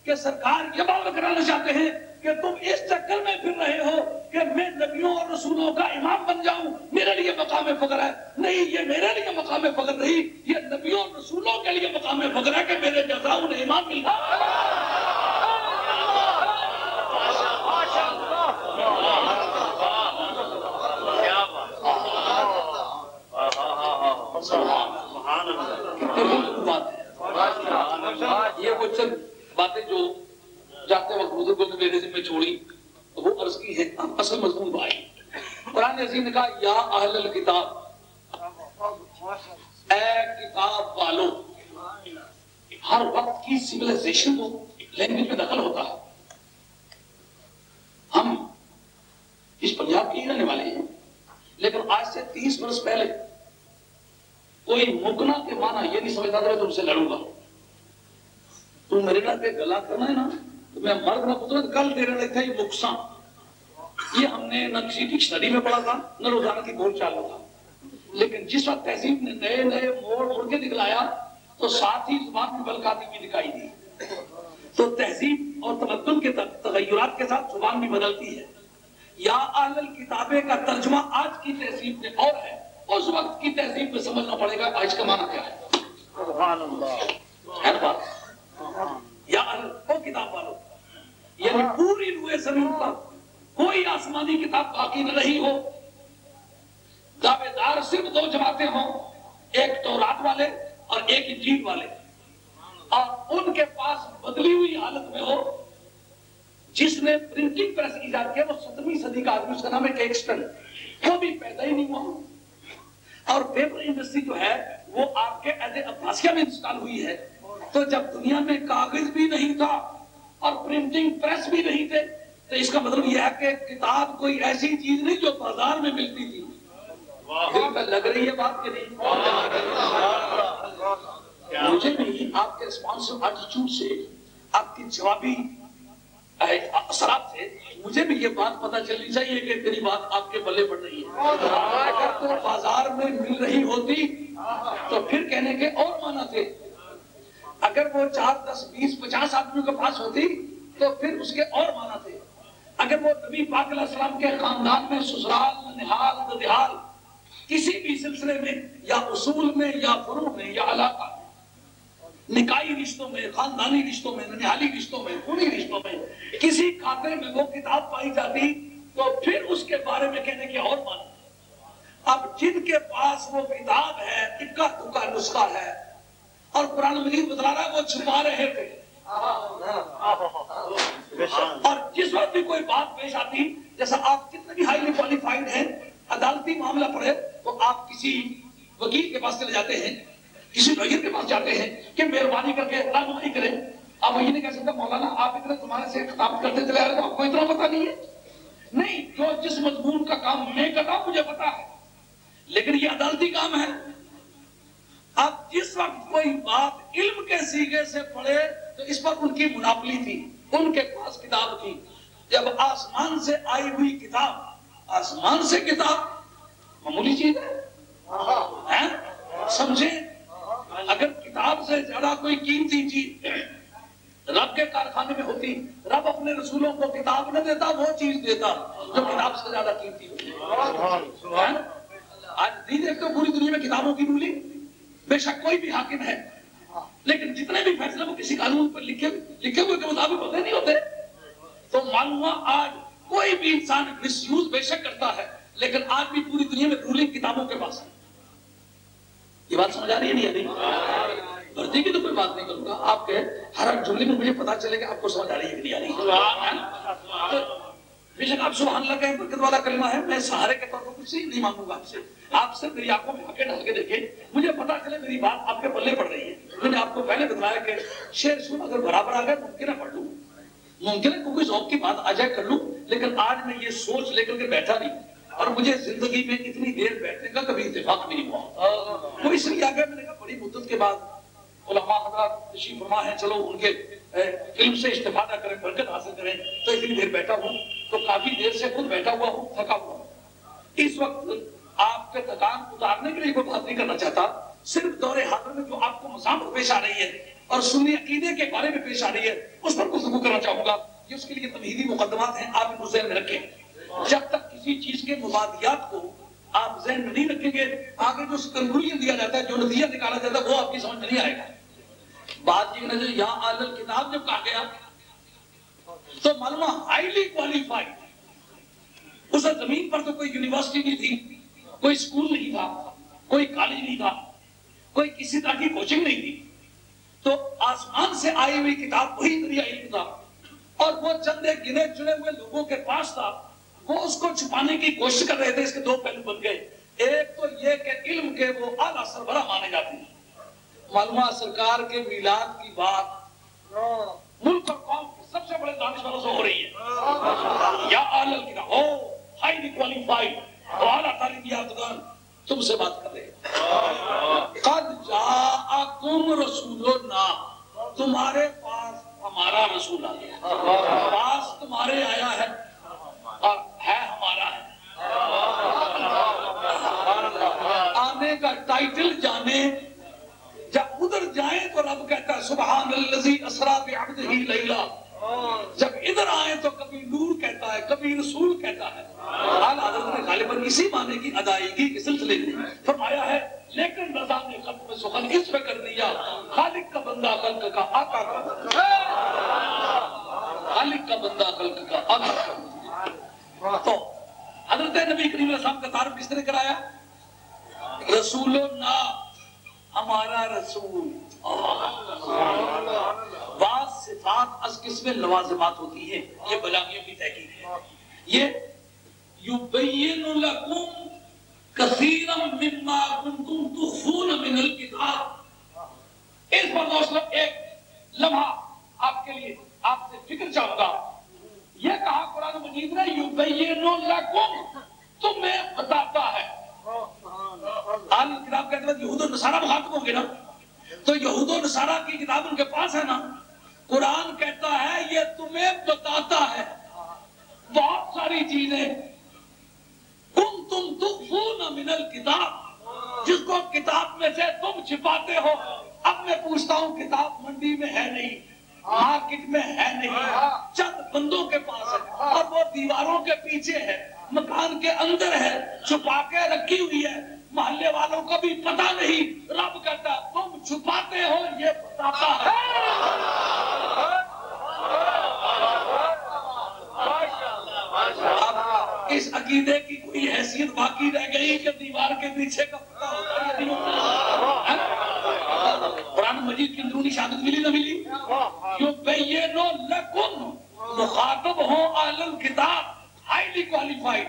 کہ سرکار یہ بات کرانا چاہتے ہیں کہ تم اس چکر میں پھر رہے ہو کہ میں نبیوں اور رسولوں کا امام بن جاؤں، میرے لیے مقام فخر ہے. نہیں، یہ میرے لیے مقام فخر نہیں، یہ نبیوں اور رسولوں کے لیے مقام فخر ہے کہ میرے جیسا انہیں امام ملا. یہ وہ چند باتیں جو جاتے وقت بزرگوں نے میرے ذمہ چھوڑی وہ عرض کی ہے. اصل مضمون بھائی قرآن عظیم نے کہا یا اہل الکتاب، اے کتاب والو. ہر وقت کی سویلائزیشن کو لینگویج میں دخل ہوتا ہے. ہم اس پنجاب کے رہنے والے ہیں، لیکن آج سے 30 برس پہلے کوئی مکنا کے معنی یہ نہیں سمجھتا تھا میں تم سے لڑوں گا. تم میرے نال پہ گلا کرنا ہے نا تو میں مرد نہ پتر کل تیرے لئے تھا یہ مکساں. یہ ہم نے نہ کسی ڈکشنری میں پڑھا تھا نہ روزانہ کی بول چال تھا. لیکن جس وقت تہذیب نے نئے نئے موڑ کے دکھلایا تو ساتھ ہی زبان میں بلکاتی ہوئی دکھائی دی. تو تہذیب اور تمدن کے تغیرات کے ساتھ زبان بھی بدلتی ہے. یا اہل الکتابے کا ترجمہ آج کی تہذیب میں اور ہے، اس وقت کی تہذیب میں سمجھنا پڑے گا آج کا معنی کیا ہے. سبحان اللہ ہے بات. یا وہ کتاب والو، یعنی پوری روئے زمین پر کوئی آسمانی کتاب باقی نہ رہی ہو. دعوے دار صرف 2 جماعتیں ہوں، ایک تورات والے اور ایک انجیل والے، اور ان کے پاس بدلی ہوئی حالت میں ہو. جس نے پرنٹنگ پریس ایجاد کیا وہ 17ویں صدی کا آدمی، اس کا نام ہے کیکسٹن، وہ بھی پیدا ہی نہیں ہوا. اور پیپر انڈسٹری جو ہے وہ آپ کے عہد عباسیہ میں انسٹال ہوئی ہے. تو جب دنیا میں کاغذ بھی نہیں تھا اور پرنٹنگ پریس بھی نہیں تھے تو اس کا مطلب یہ ہے کہ کتاب کوئی ایسی چیز نہیں جو بازار میں ملتی تھی. دل میں لگ رہی ہے بات کہ نہیں؟ مجھے بھی آپ کے ریسپانسو ایٹیٹیوڈ سے، آپ کی جوابی اثرات سے مجھے بھی یہ بات پتہ چلنی چاہیے کہ میری بات آپ کے بلے پڑ رہی ہے. اگر تو بازار میں مل رہی ہوتی تو پھر کہنے کے اور معنی تھے. اگر وہ 4 10 20 50 آدمیوں کے پاس ہوتی تو پھر اس کے اور معنی تھے. اگر وہ نبی پاک علیہ السلام کے خاندان میں سسرال ننہال ددیال کسی بھی سلسلے میں یا اصول میں یا فروع میں یا علاقہ میں، نکائی رشتوں میں، خاندانی رشتوں میں، ننہالی رشتوں میں، خونی رشتوں میں کسی کھاتے میں وہ کتاب پائی جاتی تو پھر اس کے بارے میں کہنے کے اور معنی. اب جن کے پاس وہ کتاب ہے اکا دکا نسخہ ہے اور قرآن مجید بتلا رہا ہے وہ چھپا رہے تھے. اور جس وقت بھی کوئی بات پیش آتی، جیسا آپ کتنے بھی ہائیلی کوالیفائڈ ہیں، عدالتی معاملہ پڑے تو آپ کسی وکیل کے پاس چلے جاتے ہیں، کسی لوئر کے پاس جاتے ہیں کہ مہربانی کر کے رہنمائی کریں. اب یہ نہیں کہہ سکتا مولانا آپ اتنے تمہارے سے خطاب کرتے چلے آ رہے تو آپ کو اتنا پتا نہیں ہے. نہیں، جو جس مضمون کا کام میں کرتا ہوں مجھے پتا ہے، لیکن یہ عدالتی کام ہے. اب جس وقت کوئی بات علم کے سیغے سے پڑھے تو اس پر ان کی مناپلی تھی، ان کے پاس کتاب تھی. جب آسمان سے آئی ہوئی کتاب، آسمان سے کتاب معمولی چیز ہے، سمجھیں اگر کتاب سے زیادہ کوئی قیمتی چیز رب کے کارخانے میں ہوتی، رب اپنے رسولوں کو کتاب نہ دیتا، وہ چیز دیتا جو کتاب سے زیادہ قیمتی ہوتی. آج نہیں دیکھتے پوری دنیا میں کتابوں کی رولی. بے شک کوئی بھی حاکم ہے، لیکن جتنے بھی فیصلے وہ کسی قانون پر لکھے ہوئے کے مطابق ہوتے نہیں ہوتے. تو معلوم ہوا آج کوئی بھی انسان مس یوز بے شک کرتا ہے، لیکن آج بھی پوری دنیا میں رولنگ کتابوں کے پاس ہے. یہ بات سمجھ آ رہی ہے نہیں؟ مرضی کی تو کوئی بات نہیں کروں گا، آپ کے ہر جملے میں مجھے پتا چلے گا آپ کو سمجھ آ رہی ہے کہ نہیں آ رہی ہے. بے شک آپ سبحان اللہ کہیں، برکت والا کلمہ ہے. میں سہارے کے طور پر کچھ نہیں مانگوں گا آپ سے. آپ سے میری آنکھوں میں آنکھیں ڈال کے دیکھیں، مجھے پتا چلے میری بات آپ کے پلے پڑ رہی ہے. میں نے آپ کو پہلے بتایا کہ شعر سن اگر برابر آ گئے ممکن ہے پڑھ لوں، ممکن ہے کوئی ذوق کی بات آ جائے کر لوں، لیکن آج میں یہ سوچ لے کر کے بیٹھا نہیں. اور مجھے زندگی میں اتنی دیر بیٹھنے کا کبھی اتفاق بھی نہیں ہوا. وہ اس لیے آ گیا، میں نے کہا بڑی مدت کے بعد علماء حضرات تشریف فرما ہیں، چلو ان کے علم سے استفادہ کریں، برکت حاصل کریں. تو اتنی دیر بیٹھا ہوں، تو کافی دیر سے خود بیٹھا ہوا ہوں، تھکا ہوا ہوں. اس وقت آپ کے تھکان اتارنے کے لیے کوئی بات نہیں کرنا چاہتا، صرف دور حاضر میں جو آپ کو مسامت پیش آ رہی ہے اور سنی عقیدے کے بارے میں پیش آ رہی ہے اس پر گفتگو کرنا چاہوں گا. یہ اس کے لیے تمہیدی مقدمات ہیں، آپ ان کو ذہن میں رکھیں. جب تک کسی چیز کے مبادیات کو آپ ذہن میں نہیں رکھیں گے، آگے جو کنکلوژن دیا جاتا ہے، جو نتیجہ نکالا جاتا ہے، وہ آپ کی سمجھ میں نہیں آئے گا. بات یہ نظر یہاں اہل کتاب جب کہا گیا تو معلومہ ہائیلی کوالیفائڈ. اس زمین پر تو کوئی یونیورسٹی نہیں تھی، کوئی اسکول نہیں تھا، کوئی کالج نہیں تھا، کوئی کسی طرح کی کوچنگ نہیں تھی. تو آسمان سے آئی ہوئی کتاب وہی ذریعہ علم تھا، اور وہ چند ایک گنے چنے ہوئے لوگوں کے پاس تھا. وہ اس کو چھپانے کی کوشش کر رہے تھے. اس کے دو پہلو بن گئے. ایک تو یہ کہ علم کے وہ اعلیٰ سربراہ مانے جاتے ہیں. معلومہ سرکار کے میلاد کی بات ملک اور قوم کے سب سے بڑے دانشوروں سے ہو رہی ہے. یا اہل الکتاب ہو ہائیلی کوالیفائڈ اور اعلیٰ تعلیم یافتگان تم سے بات کر رہے ہیں. قد جاءکم رسولنا، تمہارے پاس ہمارا رسول آ گیا. پاس تمہارے آیا ہے اور ہے ہمارا ہے. آنے کا ٹائٹل جانے، جب ادھر جائیں تو رب کہتا ہے سبحان الذی اسریٰ بعبدہ لیلا. جب ادھر آئیں تو کبھی نور کہتا ہے، کبھی رسول کہتا ہے. حال حضرت نے غالباً اسی معنی کی ادائیگی کے سلسلے میں فرمایا ہے. لیکن رضا نے ختم سخن اس پہ کر دیا، خالق کا بندہ خلق کا آقا کا، خالق کا بندہ خلق کا آقا کا. تو حضرت نبی کریم علیہ السلام کا تعارف کس نے کرایا؟ رسولنا، ہمارا رسول. بعض صفات از قسم لوازمات ہوتی ہیں، یہ بلاغیوں کی تحقیق ہے. یہ یبین لکم کثیرا مما کنتم تخفون من الکتاب. اس پر دوستو ایک لمحہ آپ کے لیے آپ سے فکر چاہوں گا. یہ کہا قرآن مجید نے یبین لکم، تمہیں بتاتا ہے. اہل کتاب کہتے ہیں یہود و نصارہ مخاطب ہوں گے نا، تو یہود و نصارہ کی کتاب ان کے پاس ہے نا. قرآن کہتا ہے یہ تمہیں بتاتا ہے بہت ساری چیزیں. کنتم تخفون من الکتاب، جس کو کتاب میں سے تم چھپاتے ہو. اب میں پوچھتا ہوں کتاب منڈی میں ہے نہیں، مارکیٹ میں ہے نہیں، چند بندوں کے پاس ہے اور وہ دیواروں کے پیچھے ہے، مکان کے اندر ہے، چھپا کے رکھی ہوئی ہے، محلے والوں کو بھی پتا نہیں. رب کہتا ہے تم چھپاتے ہو، یہ بتاتا ہے. اب اس عقیدے کی کوئی حیثیت باقی رہ گئی کہ دیوار کے پیچھے کا پتہ ہوتا ہے یا نہیں ہوتا؟ قرآن مجید کی اندرونی شہادت ملی نہ ملی؟ یبین لکم، مخاطب ہوں اہل الکتاب، ہائیلی کوالیفائڈ.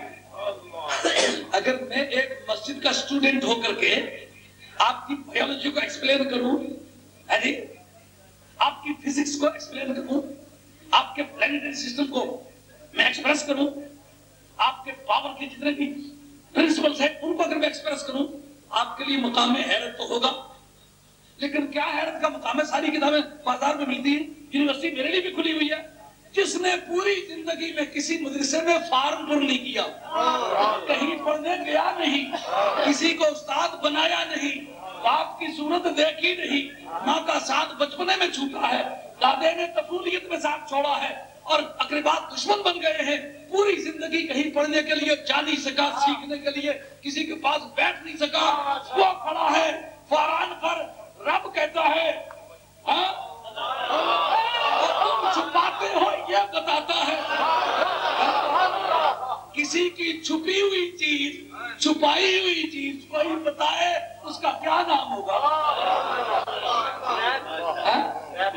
اگر میں ایک مسجد کا اسٹوڈنٹ ہو کر کے آپ کی بایولوجی کو ایکسپلین کروں، آپ کی فزکس کو ایکسپلین کروں، آپ کے پلانیٹری سسٹم کو میں ایکسپریس کروں، آپ کے پاور کے جتنے بھی پرنسپلز ہیں ان کو اگر میں ایکسپریس کروں، آپ کے لیے مقام حیرت تو ہوگا. لیکن کیا حیرت کا مقام ہے؟ ساری کتابیں بازار میں ملتی ہیں، یونیورسٹی میرے لیے بھی کھلی ہوئی ہے. جس نے پوری زندگی میں کسی مدرسے میں فارم پر نہیں کیا، کہیں پڑھنے گیا نہیں، کسی کو استاد بنایا نہیں، باپ کی صورت دیکھی نہیں, ماں کا ساتھ بچپنے میں چھوٹا ہے, دادے نے طفولیت میں ساتھ چھوڑا ہے, اور اقربات دشمن بن گئے ہیں. پوری زندگی کہیں پڑھنے کے لیے جا نہیں سکا, سیکھنے کے لیے کسی کے پاس بیٹھ نہیں سکا. وہ کھڑا ہے فاران پر, رب کہتا ہے تم چھپاتے ہو, یہ بتاتا ہے. کسی کی چھپی ہوئی چیز, چھپائی ہوئی چیز کوئی بتائے, اس کا کیا نام ہوگا؟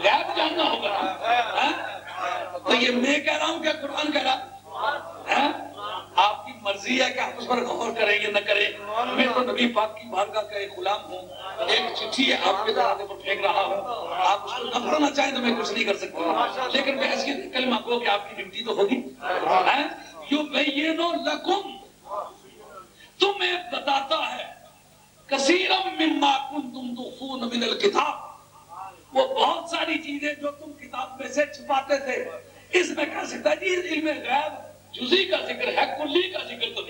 غیب جاننا ہوگا. تو یہ میں کہہ رہا ہوں کہ قرآن کہہ رہا؟ آپ کی مرضی ہے کہ آپ اس پر غور کریں یا نہ کریں. میں تو نبی پاک کی بارگاہ کا ایک غلام ہوں, ایک چٹھی ہے آپ کے دروازے پر پھینک رہا ہوں. آپ اس کو نہ پڑھنا چاہیں تو میں کچھ نہیں کر سکتا, لیکن میں ایسی کلمہ کو کہ آپ کی ڈیوٹی تو ہوگی. یبین لکم, تمہیں بتاتا ہے, کثیرا مما کنتم تخفون من الکتاب, وہ بہت ساری چیزیں جو تم کتاب میں سے چھپاتے تھے. اس میں کہہ سکتا ہے جی علم غیب جزئی کا ذکر ہے, کلی کا ذکر تو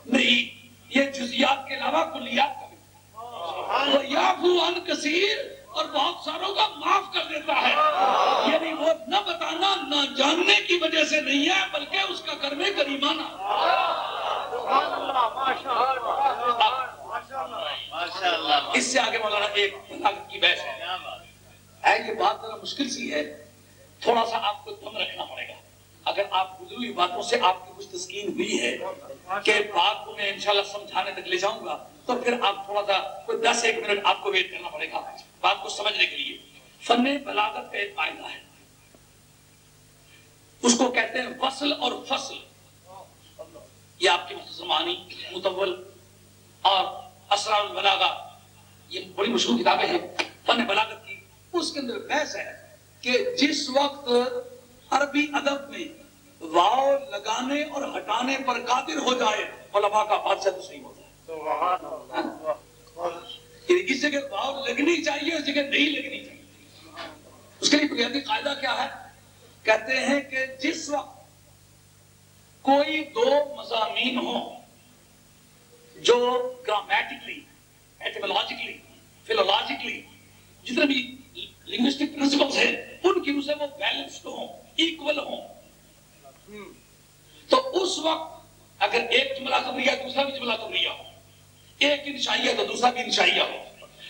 نہیں. یہ جزیات کے علاوہ کلیات کا بھی. یعفو عن کثیر, اور بہت ساروں کا معاف کر دیتا ہے. یعنی وہ نہ بتانا نہ جاننے کی وجہ سے نہیں ہے, بلکہ اس کا کرم کریمانہ. اس سے آگے مولانا ایک بلاغت کی بحث ہے. یہ بات ذرا مشکل سی ہے, تھوڑا سا آپ کو دم رکھنا پڑے گا. اگر آپ گزری ہوئی باتوں سے آپ کی کچھ تسکین ہوئی ہے کہ بات کو میں انشاءاللہ سمجھانے تک لے جاؤں گا, تو پھر آپ تھوڑا سا کوئی 10-1 منٹ آپ کو ویٹ کرنا پڑے گا بات کو سمجھنے کے لیے. فن بلاغت کا ایک قاعدہ ہے, اس کو کہتے ہیں وصل اور فصل. یہ آپ کی مختصر معنی, مطول اور اسرار البلاغہ, یہ بڑی مشہور کتابیں ہیں فن بلاغت کی. اس کے اندر بحث ہے کہ جس وقت عربی ادب میں واو لگانے اور ہٹانے پر قادر ہو جائے, علماء کا بادشاہ تو صحیح ہوتا ہے. اس جگہ واو لگنی چاہیے, اس جگہ نہیں لگنی چاہیے. اس کے لیے بنیادی قاعدہ کیا ہے؟ کہتے ہیں کہ جس وقت کوئی 2 مضامین ہوں جو گرامیٹکلی, ایٹیمولوجیکلی, فلولوجیکلی, جتنے بھی لنگوسٹک پرنسپلز ہیں ان کی اسے وہ بیلنسڈ ہوں, ایکول ہوں, تو اس وقت اگر ایک جملہ قبلیہ دوسرا بھی جملہ قبلیہ ہو, ایک انشائیہ تو دوسرا بھی انشائیہ ہو,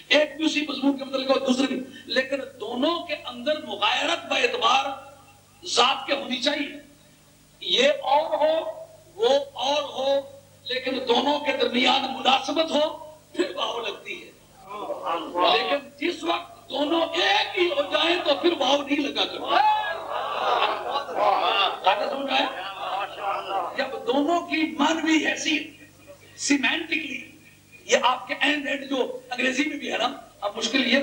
ایک بھی اسی مضمون کے مطلب ہو دوسرے بھی, لیکن دونوں کے اندر مغایرت با اعتبار ذات کے ہونی چاہیے. یہ اور ہو وہ اور ہو, لیکن دونوں کے درمیان مناسبت ہو, پھر واو لگتی ہے. لیکن جس وقت دونوں ایک ہی ہو جائیں تو پھر واو نہیں لگا کرتا. سمجھ آئے؟ جب دونوں کی معنوی حیثیت سیمینٹکلی, یہ آپ کے اینڈ جو انگریزی میں بھی ہے نا, اب مشکل یہ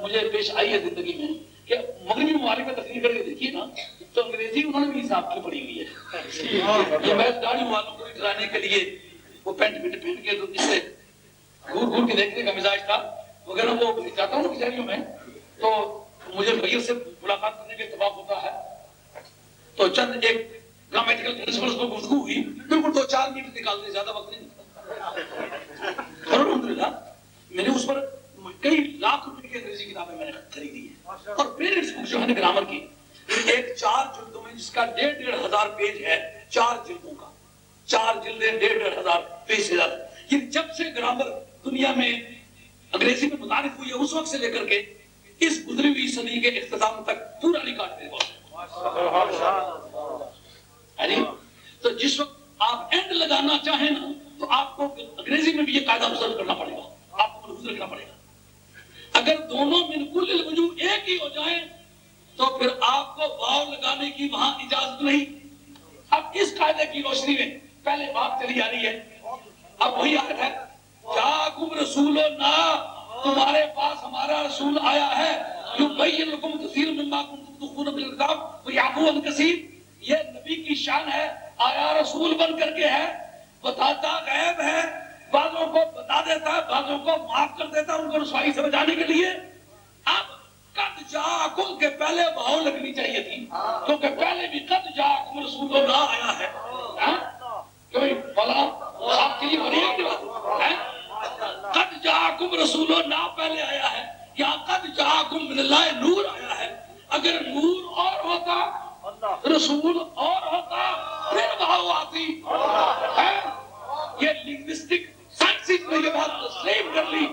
مجھے پیش آئی ہے زندگی میں کہ مغربی ممالک میں تقریر کر کے دیکھیے نا, تو انگریزی انہوں نے بھی حساب کی پڑھی ہوئی ہے. یہ میں داڑھی والوں کو ڈرانے کے لیے وہ پینٹ پینٹ پہن کے اس سے گھور گھور کے دیکھنے کا مزاج تھا وغیرہ. وہ جاتا ہوں کچہریوں میں تو مجھے بھیا سے ملاقات کرنے کا اتفاق ہوتا ہے, تو چند ایک گرامیٹیکل پرنسپلز پر گفتگو ہوئی, بالکل 2-4 منٹ نکالتے, زیادہ وقت نہیں نکالتا. اور الحمدللہ میں نے اس پر کئی لاکھ روپے کی انگریزی کتابیں میں نے خریدی ہیں, اور پیرنٹس بک جو ہے گرامر کی, ایک 4 جلدوں میں جس کا 1,500 پیج ہے, 4 جلدوں کا, 4 جلدیں 1,500 پیج سے زیادہ. یہ جب سے گرامر دنیا میں انگریزی میں متعارف ہوئی ہے اس وقت سے لے کر کے اس گزری ہوئی صدی کے اختتام تک پورا ریکارڈ میرے پاس ہے. تو جس وقت آپ اینڈ لگانا چاہیں نا, تو آپ کو انگریزی میں بھی یہ قاعدہ مصرف کرنا پڑے گا, آپ کو ملحوظ رکھنا پڑے گا. اگر دونوں من کل الوجوہ ایک ہی ہو جائیں تو پھر آپ کو واو لگانے کی وہاں اجازت نہیں. اب اس قاعدے کی روشنی میں پہلے بات چلی آ رہی ہے, اب وہی آیت ہے, جاءکم رسولنا, تمہارے پاس ہمارا رسول آیا ہے, یبین لکم کثیر مما کنتم تخفون من الکتاب ویعفو عن کثیر. یہ نبی کی شان ہے, آیا رسول بن کر کے ہے, بتاتا غیب ہے, بعضوں کو بتا دیتا ہے, بعضوں کو معاف کر دیتا ہے ان کو رسوائی سے بچانے کے لیے. اب قد جاءکم کے پہلے واو لگنی چاہیے تھی, کیونکہ پہلے بھی قد جاءکم رسول اللہ آیا ہے. کوئی بلا آپ کے لیے بڑی ہے, قد جاءکم رسول نہ پہلے آیا ہے، یا قد جاءکم من اللہ نور آیا ہے. اگر نور اور ہوتا، رسول اور ہوتا، پھر وہ آتی ہے. یہ لنگوسٹک سائنسز نے یہ بات تسلیم کر لی.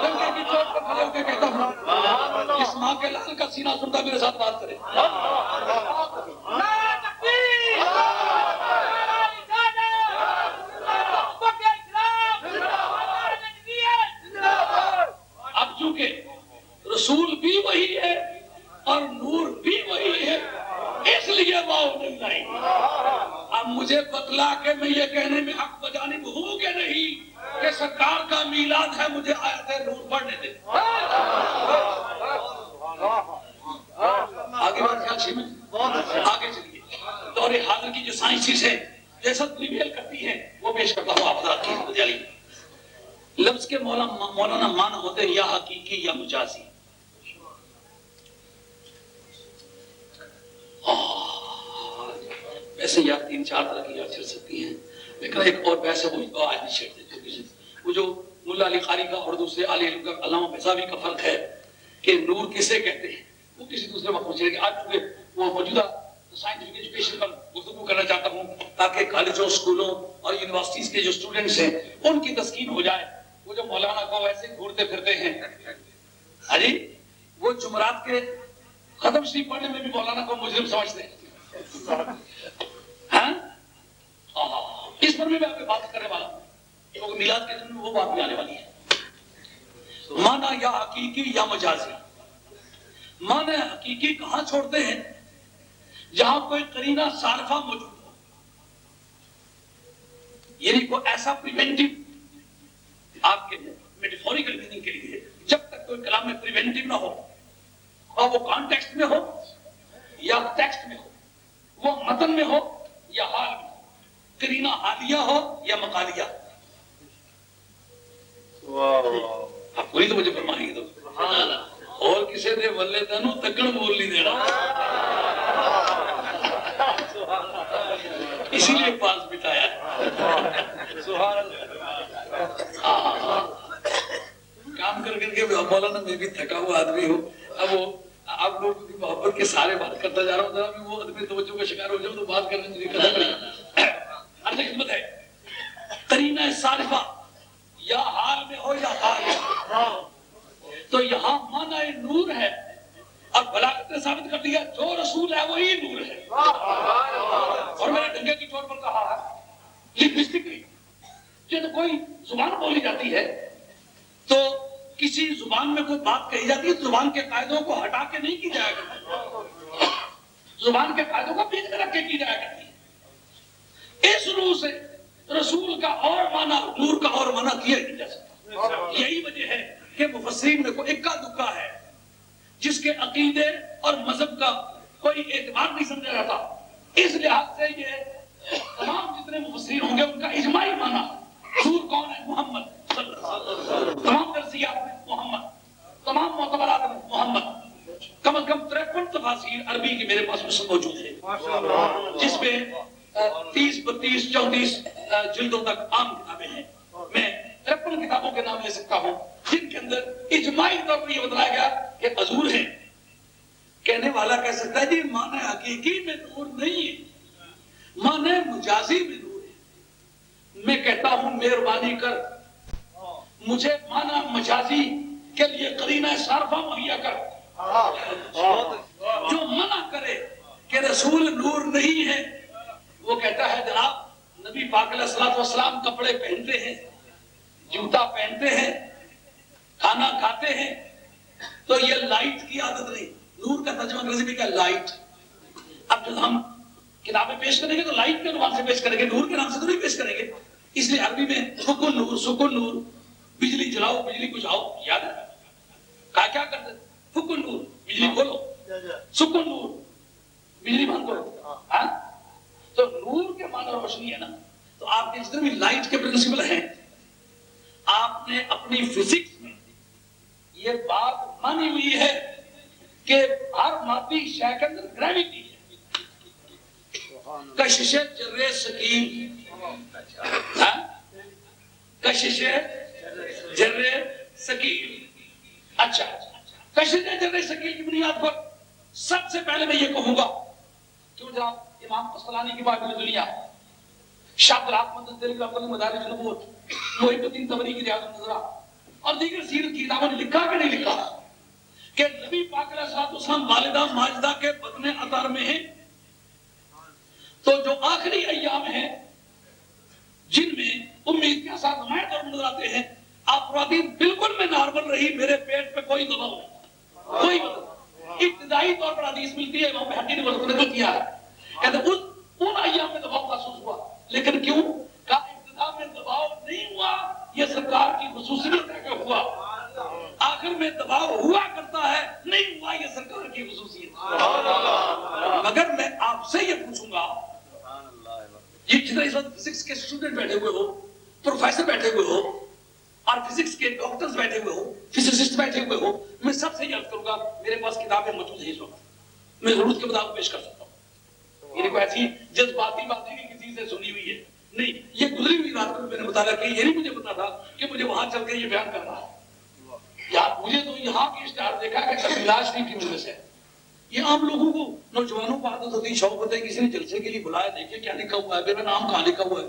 ڈنڈے کی چوٹ پر کھڑے ہو کے کہتا ہوں، اس ماں کے لال کا سینہ سنتا میرے ساتھ بات کرے. اب چونکہ رسول بھی وہی ہے اور نور بھی وہی ہے، اس لیے واؤ نہیں لائی. اب مجھے بتلا کہ میں یہ کہنے میں حق بجانب ہوں کہ نہیں کہ سرکار کا میلاد ہے، مجھے آیت نور پڑھنے دے. آگے بات خیال میں آگے چلیے. دور حاضر کی جو سائنسز ہے جیسا پریویل کرتی ہے وہ پیش کرتا ہوں آپ حضرات کی جلی. لفظ کے مولانا معنی ہوتے ہیں یا حقیقی یا مجازی. ویسے یار 3-4 طرح کی یاد چل سکتی ہیں، لیکن ایک اور بحث ہے وہ آج نہیں چھیڑ دیتے. وہ جو ملا علی قاری کا اور دوسرے علی علم کا علامہ بیضاوی کا فرق ہے کہ نور کسے کہتے ہیں، وہ کسی دوسرے وقت پوچھے گا. آج چونکہ وہ موجودہ سائنٹیفک ایجوکیشن پر گفتگو کرنا چاہتا ہوں تاکہ کالجوں، اسکولوں اور یونیورسٹیز کے جو اسٹوڈنٹس ہیں ان کی تسکین ہو جائے. وہ جو مولانا کو ایسے گھورتے پھرتے ہیں، ارے وہ جمعرات کے ختم شریف پڑھنے میں بھی مولانا کو مجرم سمجھتے ہیں. اس پر بھی میں آپ کو بات کرنے والا ہوں کیونکہ میلاد کے دن میں وہ بات بھی آنے والی ہے. معنی یا حقیقی یا مجازی. معنی حقیقی کہاں چھوڑتے ہیں؟ جہاں کوئی قرینہ صارفہ موجود ہو، یعنی کوئی ایسا پریونٹیو آپ کے میٹافوریکل میننگ کے لیے جب تک کوئی کلام میں پریونٹیو نہ ہو، اور وہ کانٹیکسٹ میں ہو یا ٹیکسٹ میں ہو، وہ متن میں ہو یا حال میں ہو، قرینہ حالیہ ہو یا مقالیہ. آپ پوری تو مجھے فرمائیں گے تو اور کسی دے ولے تینو تکڑ بول نہیں دینا، اسی لیے پاس بٹایا. کام کر کر کے مولانا میں بھی تھکا ہوا آدمی ہوں. اب وہ آپ لوگوں کی محبت کے سارے بات کرتا جا رہا ہوں، ذرا بھی وہ آدمی توجہ کا شکار ہو جاؤ تو بات کرنے میں قدر پڑی. عرض خدمت ہے قرینہ صارفہ یا حال میں ہو یا حال میں، تو یہاں معنی نور ہے اور بلاغت نے ثابت کر دیا جو رسول ہے وہی نور ہے. اور میں نے ڈنگے کی چوٹ پر کہا ہے لنگوسٹکلی جب کوئی زبان بولی جاتی ہے تو کسی زبان میں کوئی بات کہی جاتی ہے، زبان کے قاعدوں کو ہٹا کے نہیں کی جایا کرتی، زبان کے قاعدوں کو پیچھے رکھ کے کی جایا کرتی ہے. اس روح سے رسول کا اور معنی نور کا اور معنی کیا نہیں جا سکتا. یہی وجہ ہے کہ مفسرین میں کوئی اکا دکا ہے جس کے عقیدے اور مذہب کا کوئی اعتبار نہیں سمجھا جاتا. اس لحاظ سے یہ تمام جتنے مفسرین ہوں گے ان کا اجماعی معنی نور کون ہے؟ محمد صلی اللہ علیہ وسلم. تمام درسیات میں محمد، تمام معتبرات میں محمد. کم از کم 53 تفاسیر عربی کی میرے پاس موجود ہے جس میں 30، 32، 34 جلدوں تک عام کتابیں ہیں. میں 53 کتابوں کے نام لے سکتا ہوں جن کے اندر اجماعی طور پر یہ بتایا گیا کہ حضور ہیں. کہنے والا کہہ سکتا ہے جی معنی حقیقی میں نور نہیں ہے، معنی مجازی میں نور ہے. میں کہتا ہوں مہربانی کر مجھے معنی مجازی کے لیے قرینہ صارفہ مہیا کر جو منع کرے کہ رسول نور نہیں ہے. وہ کہتا ہے جناب نبی پاک علیہ الصلوۃ والسلام کپڑے پہنتے ہیں، جوتا پہنتے ہیں، کھانا کھاتے ہیں، تو یہ لائٹ کی عادت نہیں. نور کا ترجمہ انگریزی میں کیا؟ لائٹ. اب جب ہم کتابیں پیش کریں گے تو لائٹ کے نام سے پیش کریں گے، نور کے نام سے تو نہیں پیش کریں گے. اس لیے عربی میں سکون نور، سکون نور، بجلی جلاؤ بجلی بجھاؤ، یاد ہے کیا کرتے؟ سکون نور بجلی کھولو، سکون نور بجلی بند کرو. تو نور کے معنی روشنی ہے نا. تو آپ کے جتنے بھی لائٹ کے پرنسپل ہیں آپ نے اپنی فزکس میں یہ بات مانی ہوئی ہے کہ ہر مادی شے کے اندر گریویٹی ہے. کشش جرے سکین، کشش جرے ثقیل. اچھا, تشریح جرح ثقیل کی بنیاد پر سب سے پہلے میں یہ کہوں گا کہ جناب امام قسطلانی کی بابل دنیا, شاہ رحمت دل کا اپنے مدارج نبوت, محب الدین طبری کی ریاض النظرہ اور دیگر سیرت کی کتابوں نے لکھا کہ نہیں لکھا کہ نبی پاک علیہ الصلوۃ والسلام والدہ ماجدہ کے بطن عطار میں ہیں, تو جو آخری ایام ہیں جن میں امید کے ساتھ نمایاں طور نظر آتے ہیں, افرادی بالکل میں نارمل رہی, میرے پیٹ پہ کوئی دباؤ نہیں, کوئی ابتدائی طور پر حدیث ملتی ہے امام بہقی نے نقل کیا ہے, کہتے ان ایام میں دباؤ محسوس ہوا, لیکن کیوں کہ ابتدا میں دباؤ نہیں ہوا, یہ سرکار کی خصوصیت ہے کہ ہوا, آخر میں دباؤ ہوا کرتا ہے, نہیں ہوا یہ سرکار کی خصوصیت. مگر میں آپ سے یہ پوچھوں گا, یہ جتنے اس وقت فزکس کے اسٹوڈنٹ بیٹھے ہوئے ہو, پروفیسر بیٹھے ہوئے ہو, اور فزکس کے ڈاکٹرز بیٹھے ہوئے ہو, فزسسٹ بیٹھے ہوئے ہو, میں سب سے یہ عرض کروں گا, میرے پاس کتابیں موجود ہیں اس وقت, میں ضرورت کے مطابق پیش کر سکتا ہوں. یہ کوئی ایسی جذباتی بات نہیں کہ کسی سے سنی ہوئی ہے, نہیں, یہ گزری ہوئی رات کو میں نے مطالعہ کی, یہ نہیں مجھے پتا تھا کہ مجھے وہاں چل کے یہ بیان کرنا ہے. مجھے تو یہاں کی اشتہار دیکھا کہ تبدیلات شریف کی وجہ سے, یہ عام لوگوں کو, نوجوانوں کو عادت ہوتی ہے, شوق ہوتا ہے کسی نے جلسے کے لیے بلایا, دیکھیں کیا لکھا ہوا ہے, میرا نام کہاں لکھا ہوا ہے.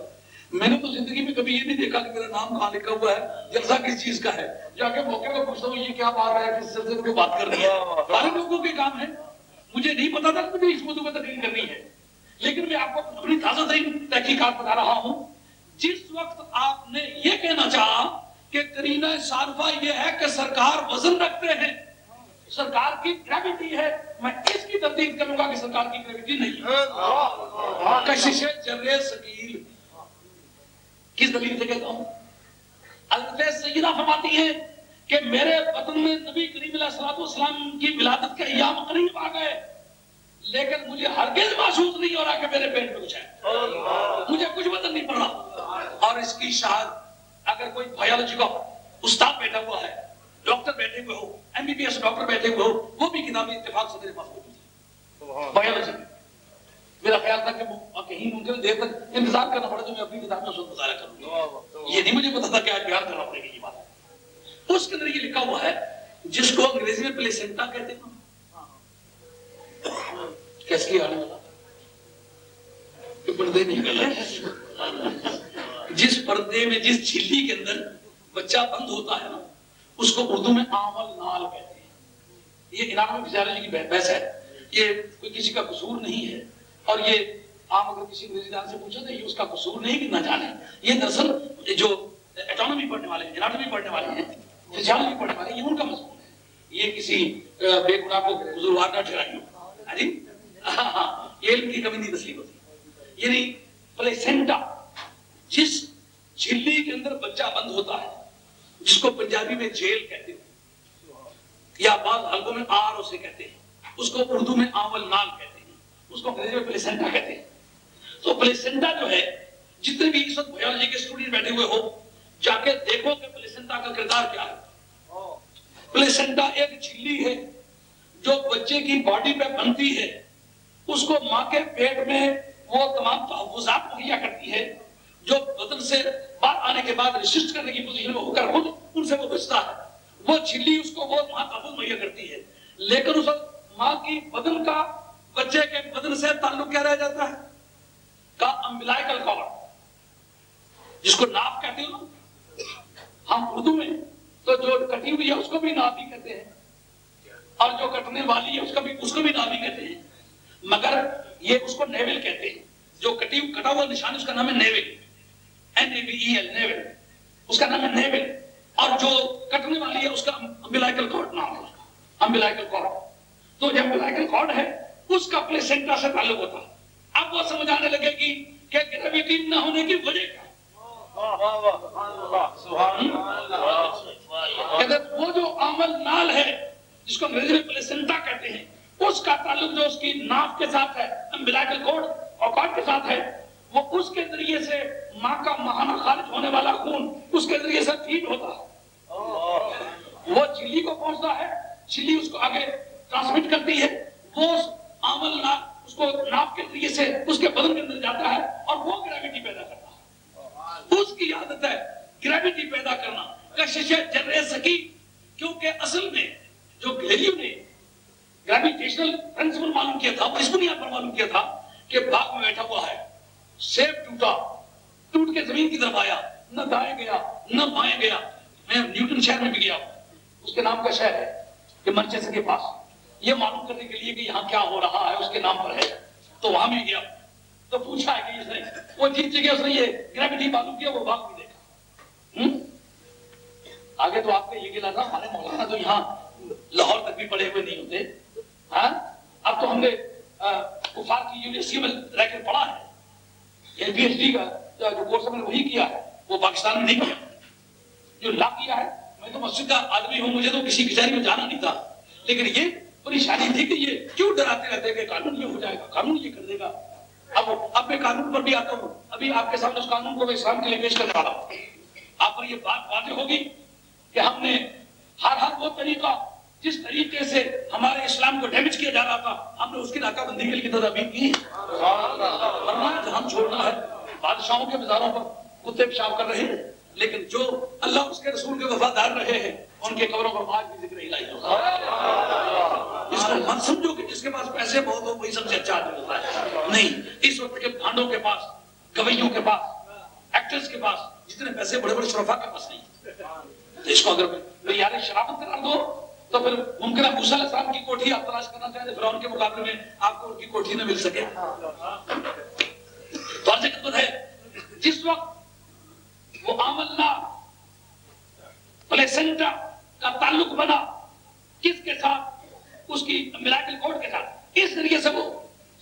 میں نے تو زندگی میں کبھی یہ نہیں دیکھا کہ میرا نام کہاں لکھا ہوا ہے, جلسہ کس چیز کا ہے, جا کے موقع پہ پوچھتا ہوں یہ کیا بات ہے, کس سلسلے میں بات کر رہی ہے. سارے لوگوں کے کام ہے, مجھے نہیں پتا تھا کہ مجھے اس موضوع پر تقریر کرنی ہے, لیکن میں آپ کو اپنی تازہ ترین تحقیقات بتا رہا ہوں. جس وقت آپ نے یہ کہنا چاہا کہ قرینہ صارفہ یہ ہے کہ سرکار وزن رکھتے ہیں, سرکار کی گریویٹی ہے, میں اس کی تردید کروں گا کہ سرکار کی گریویٹی نہیں. کشش جرح ثقیل کس دلیل سے کہتا ہوں؟ حضرت سیدہ فرماتی ہیں کہ میرے بطن میں نبی کریم علیہ الصلوۃ والسلام کی ولادت کے ایام قریب آ گئے, لیکن مجھے ہرگز محسوس نہیں ہو رہا کہ میرے پیٹ میں کچھ ہے, مجھے کچھ بدل نہیں پڑ رہا. اور اس کی شاہد اگر کوئی بایولوجی کا استاد بیٹھا ہوا ہے, ڈاکٹر بیٹھے ہوئے ہو, M B B S doctor بیٹھے ہوئے ہو, وہ بھی کتابیں اتفاق سے میرے پاس موجود ہیں بایولوجی میں. میرا خیال تھا کہ کہیں ممکن دیر تک انتظار کرنا پڑے تو میں اپنی کتاب میں اس وقت مطالعہ کروں, یہ نہیں مجھے پتا تھا کہ آج بیان کرنا پڑے گی یہ بات. اس کے اندر یہ لکھا ہوا ہے جس کو انگریزی میں پلیسنٹا کہتے ہیں. کیس کی آنے والا پردے نہیں کر رہے, جس پردے میں جس جھلی کے اندر بچہ بند ہوتا ہے نا, اس کو اردو میں عامل نال کہتے ہیں. یہ اناٹومی فزیالوجی کی بحث ہے, یہ کوئی کسی کا قصور نہیں ہے, اور یہ عام اگر کسی انگریزی دان سے پوچھا تو یہ اس کا قصور نہیں کہ نہ جانے. یہ دراصل جو ایٹانومی پڑھنے والے ہیں, اناٹومی پڑھنے والے ہیں, فزیالوجی پڑھنے والے ہیں, یہ ان کا مضمون ہے. یہ کسی بے گناہ کو قصوروار نہ ٹھہرائیے. یہ علم کی کمی نہیں تسلیم ہوتی. یعنی پلیسنٹا جس جھلی کے اندر بچہ بند ہوتا ہے, جس کو پنجابی میں جیل کہتے ہیں یا بعض حلقوں میں آر اسے کہتے ہیں, اس کو اردو میں آمل نال کہتے ہیں, اس کو انگریزی میں پلیسنٹا کہتے ہیں. تو پلیسنٹا جو ہے, جتنے بھی اس وقت بایولوجی کے اسٹوڈنٹ بیٹھے ہوئے ہو, جا کے دیکھو کہ پلیسنٹا کا کردار کیا ہے. پلیسنٹا ایک جھلی ہے جو بچے کی باڈی پہ بنتی ہے, اس کو ماں کے پیٹ میں وہ تمام تحفظات مہیا کرتی ہے جو بدن سے باہر آنے کے بعد ریسسٹ کرنے کی پوزیشن میں ہو کر خود ان سے وہ بچتا ہے. وہ جھلی اس کو وہ ماں تحفظ مہیا کرتی ہے, لیکن اس وقت ماں کی بدن کا بچے کے بدن سے تعلق کیا رہ جاتا ہے؟ کا امبلائکل کارڈ, جس کو ناف کہتے ہیں ہم اردو میں, تو جو کٹی ہوئی ہے اس کو بھی ناف ہی کہتے ہیں, اور جو کٹنے والی ہے اس کو بھی ناف ہی کہتے ہیں. مگر یہ اس کو نیول کہتے ہیں, جو کٹا ہوا نشان اس کا نام ہے نیول, NAVEL, نیول, اس کا نام ہے نیول. اور جو کٹنے والی ہے اس کا امبلائکل کارڈ نام ہے, امبلائکل کارڈ. تو جو امبلائکل کارڈ ہے اس کا پلیسنٹا سے تعلق ہوتا ہے. اب وہ سمجھ آنے لگے گی کہ گریویٹی نہ ہونے کی وجہ کیا. وہ جو عامل نال ہے جس کو انگریزی میں پلیسنٹا کہتے ہیں, اس کا تعلق جو اس کی ناف کے ساتھ ہے, امبلائکل کارڈ اور کارڈ کے ساتھ ہے, وہ اس کے ذریعے سے ماں کا ماہانہ خارج ہونے والا خون اس کے ذریعے سے فیڈ ہوتا ہے, وہ جھلی کو پہنچتا ہے, جھلی اس کو آگے ٹرانسمٹ کرتی ہے, وہ عامل اس کو ناف کے ذریعے سے اس کے بدن کے اندر جاتا ہے اور وہ گریویٹی پیدا کرتا ہے. اس کی عادت ہے گریویٹی پیدا کرنا. کشش جر سکی، کیونکہ اصل میں جو گلیلیو نے گریویٹیشنل پرنسپل معلوم کیا تھا، وہ اس بنیاد پر معلوم کیا تھا کہ باغ میں بیٹھا ہوا ہے، سیب ٹوٹ کے زمین کی طرف آیا، نہ دائیں گیا نہ بائیں گیا. میں نیوٹن شہر میں بھی گیا، اس کے نام کا شہر ہے کہ مانچسٹر کے پاس، یہ معلوم کرنے کے لیے کہ یہاں کیا ہو رہا ہے اس کے نام پر ہے. تو وہاں بھی گیا تو پوچھا ہے کہ اس نے وہ جیت جگہ اس نے یہ گریویٹی معلوم کیا، وہ باغ بھی دیکھا. آگے تو آپ کا یہ گلا تھا، ہمارے مولانا تو یہاں لاہور تک بھی پڑے ہوئے نہیں ہوتے. ہاں اب تو ہم نے کفار کی یونیورسٹی میں رہ کر پڑھا ہے، یہ پی ایچ ڈی کا جو کورس ہم نے وہی کیا ہے، وہ پاکستان میں نہیں کیا. جو لا کیا ہے، میں تو مسجد کا آدمی ہوں، مجھے تو کسی کچہری میں جانا نہیں تھا، لیکن یہ پریشانی تھی کہ یہ کیوں ڈراتے رہتے کہ قانون یہ ہو جائے گا، قانون یہ کر دے گا. اب میں قانون پر بھی آتا ہوں، ابھی آپ کے سامنے اس قانون کو میں اسلام کے لیے پیش کرنے والا ہوں. آپ پر یہ بات واضح ہوگی کہ ہم نے ہر وہ طریقہ جس طریقے سے ہمارے اسلام کو ڈیمیج کیا جا رہا تھا، ہم نے اس کی ناکہ بندی کے لیے تدابیر کی. فرمایا جہاں چھوڑنا ہے، بادشاہوں کے مزاروں پر کتے پیشاب کر رہے ہیں، لیکن جو اللہ اس کے رسول کے وفادار رہے ہیں ان کے قبروں پر آج بھی ذکر الہی ہوتا ہے. اس کو مت سمجھو کہ جس کے پاس پیسے بہت ہو وہی سب سے اچھا آدمی ہوتا ہے. نہیں، اس وقت کے بھانڈوں کے پاس، گویوں کے پاس، ایکٹرز کے پاس جتنے پیسے بڑے بڑے شرفا کے پاس نہیں. اس کو اگر معیار شرافت قرار دو تو پھر ممکن ہے موسیٰ علیہ السلام کی کوٹھی آپ تلاش کرنا چاہیں تو فرعون کے مقابلے میں آپ کو ان کی کوٹھی نہ مل سکے. تو عرض خدمت ہے، جس وقت وہ آملنا پلیسنٹا کا تعلق بنا کس کے ساتھ، اس کی ملاکل کوڈ کے ساتھ، اس طریقے سے وہ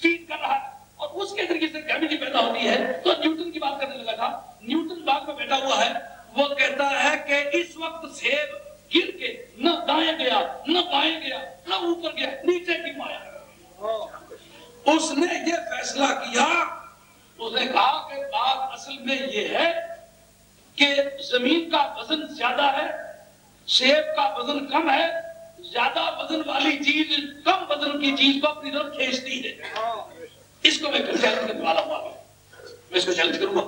فیڈ کر رہا ہے اور اس کے طریقے سے گریویٹی پیدا ہوتی ہے. تو نیوٹن کی بات کرنے لگا تھا، نیوٹن باغ میں بیٹھا ہوا ہے، وہ کہتا ہے کہ اس وقت سیب گر کے نہ دائیں گیا نہ بائیں گیا نہ اوپر گیا، نیچے کیوں آیا. اس نے یہ فیصلہ کیا، اس نے کہا کہ بات اصل میں یہ ہے کہ زمین کا وزن زیادہ ہے، سیب کا وزن کم ہے. زیادہ وزن والی چیز کم وزن کی چیز کو اپنی طرف کھینچتی ہے. اس کو میں چیلنج کرنے والا ہوں، میں اس کو چیلنج کروں گا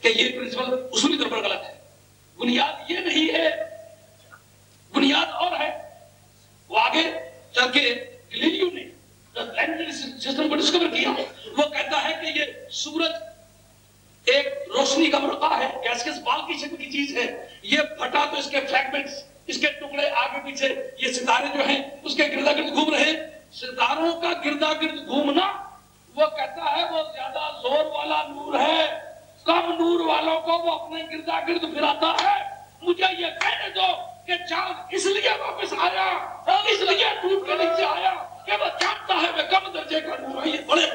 کہ یہ پرنسپل اصولی طور پر غلط ہے. بنیاد یہ نہیں ہے، بنیاد اور ہے. وہ آگے چل کے گلیلیو نے سسٹم کو ڈسکور کیا، وہ کہتا ہے کہ یہ سورج ایک روشنی کا مرقع ہے، گیسیس بال کی شکل کی چیز ہے. یہ پھٹا تو اس کے فریگمنٹس، اس کے ٹکڑے آگے پیچھے، یہ ستارے جو ہیں اس کے گردا گرد گھوم رہے. ستاروں کا گردا گرد گھومنا، وہ کہتا ہے وہ زیادہ زور والا نور ہے، کم نور والوں کو وہ اپنے گردا گرد پھراتا ہے. مجھے یہ کہنے دو کہ چاند اس لیے واپس آیا اور اس لیے ٹوٹ کے نیچے آیا کہ وہ جانتا ہے میں کم درجے کا نور ہے. یہ بڑے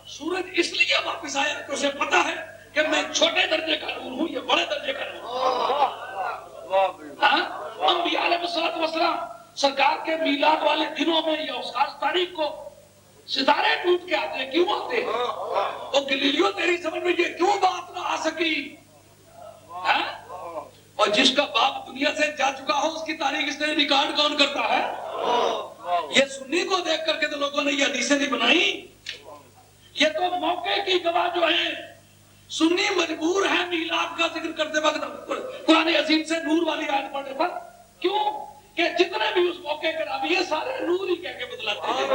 سورج اس لیے واپس آیا کہ اسے پتا ہے کہ میں چھوٹے درجے کا نور ہوں، یہ بڑے درجے کا نور ہوں. انبیاء علیہ السلام سرکار کے میلاد والے دنوں میں یا اس خاص تاریخ کو ستارے ٹوٹ کے آتے ہیں. کیوں آتے ہیں؟ اور گلیلیو تیری سمجھ میں یہ کیوں بات نہ آ سکی؟ اور جس کا باپ دنیا سے جا چکا ہو اس کی تاریخ اس نے ریکارڈ کون کرتا ہے؟ یہ سنی کو دیکھ کر کے تو لوگوں نے یہ حدیثیں نہیں بنائی. یہ تو موقع کی گواہ جو ہیں. سنی مجبور ہے میلاد کا ذکر کرتے وقت قرآن عظیم سے نور والی آیت پڑھنے پر. کیوں کہ جتنے بھی اس موقع کے نام یہ سارے نور ہی کہہ کے بدلاتے ہیں.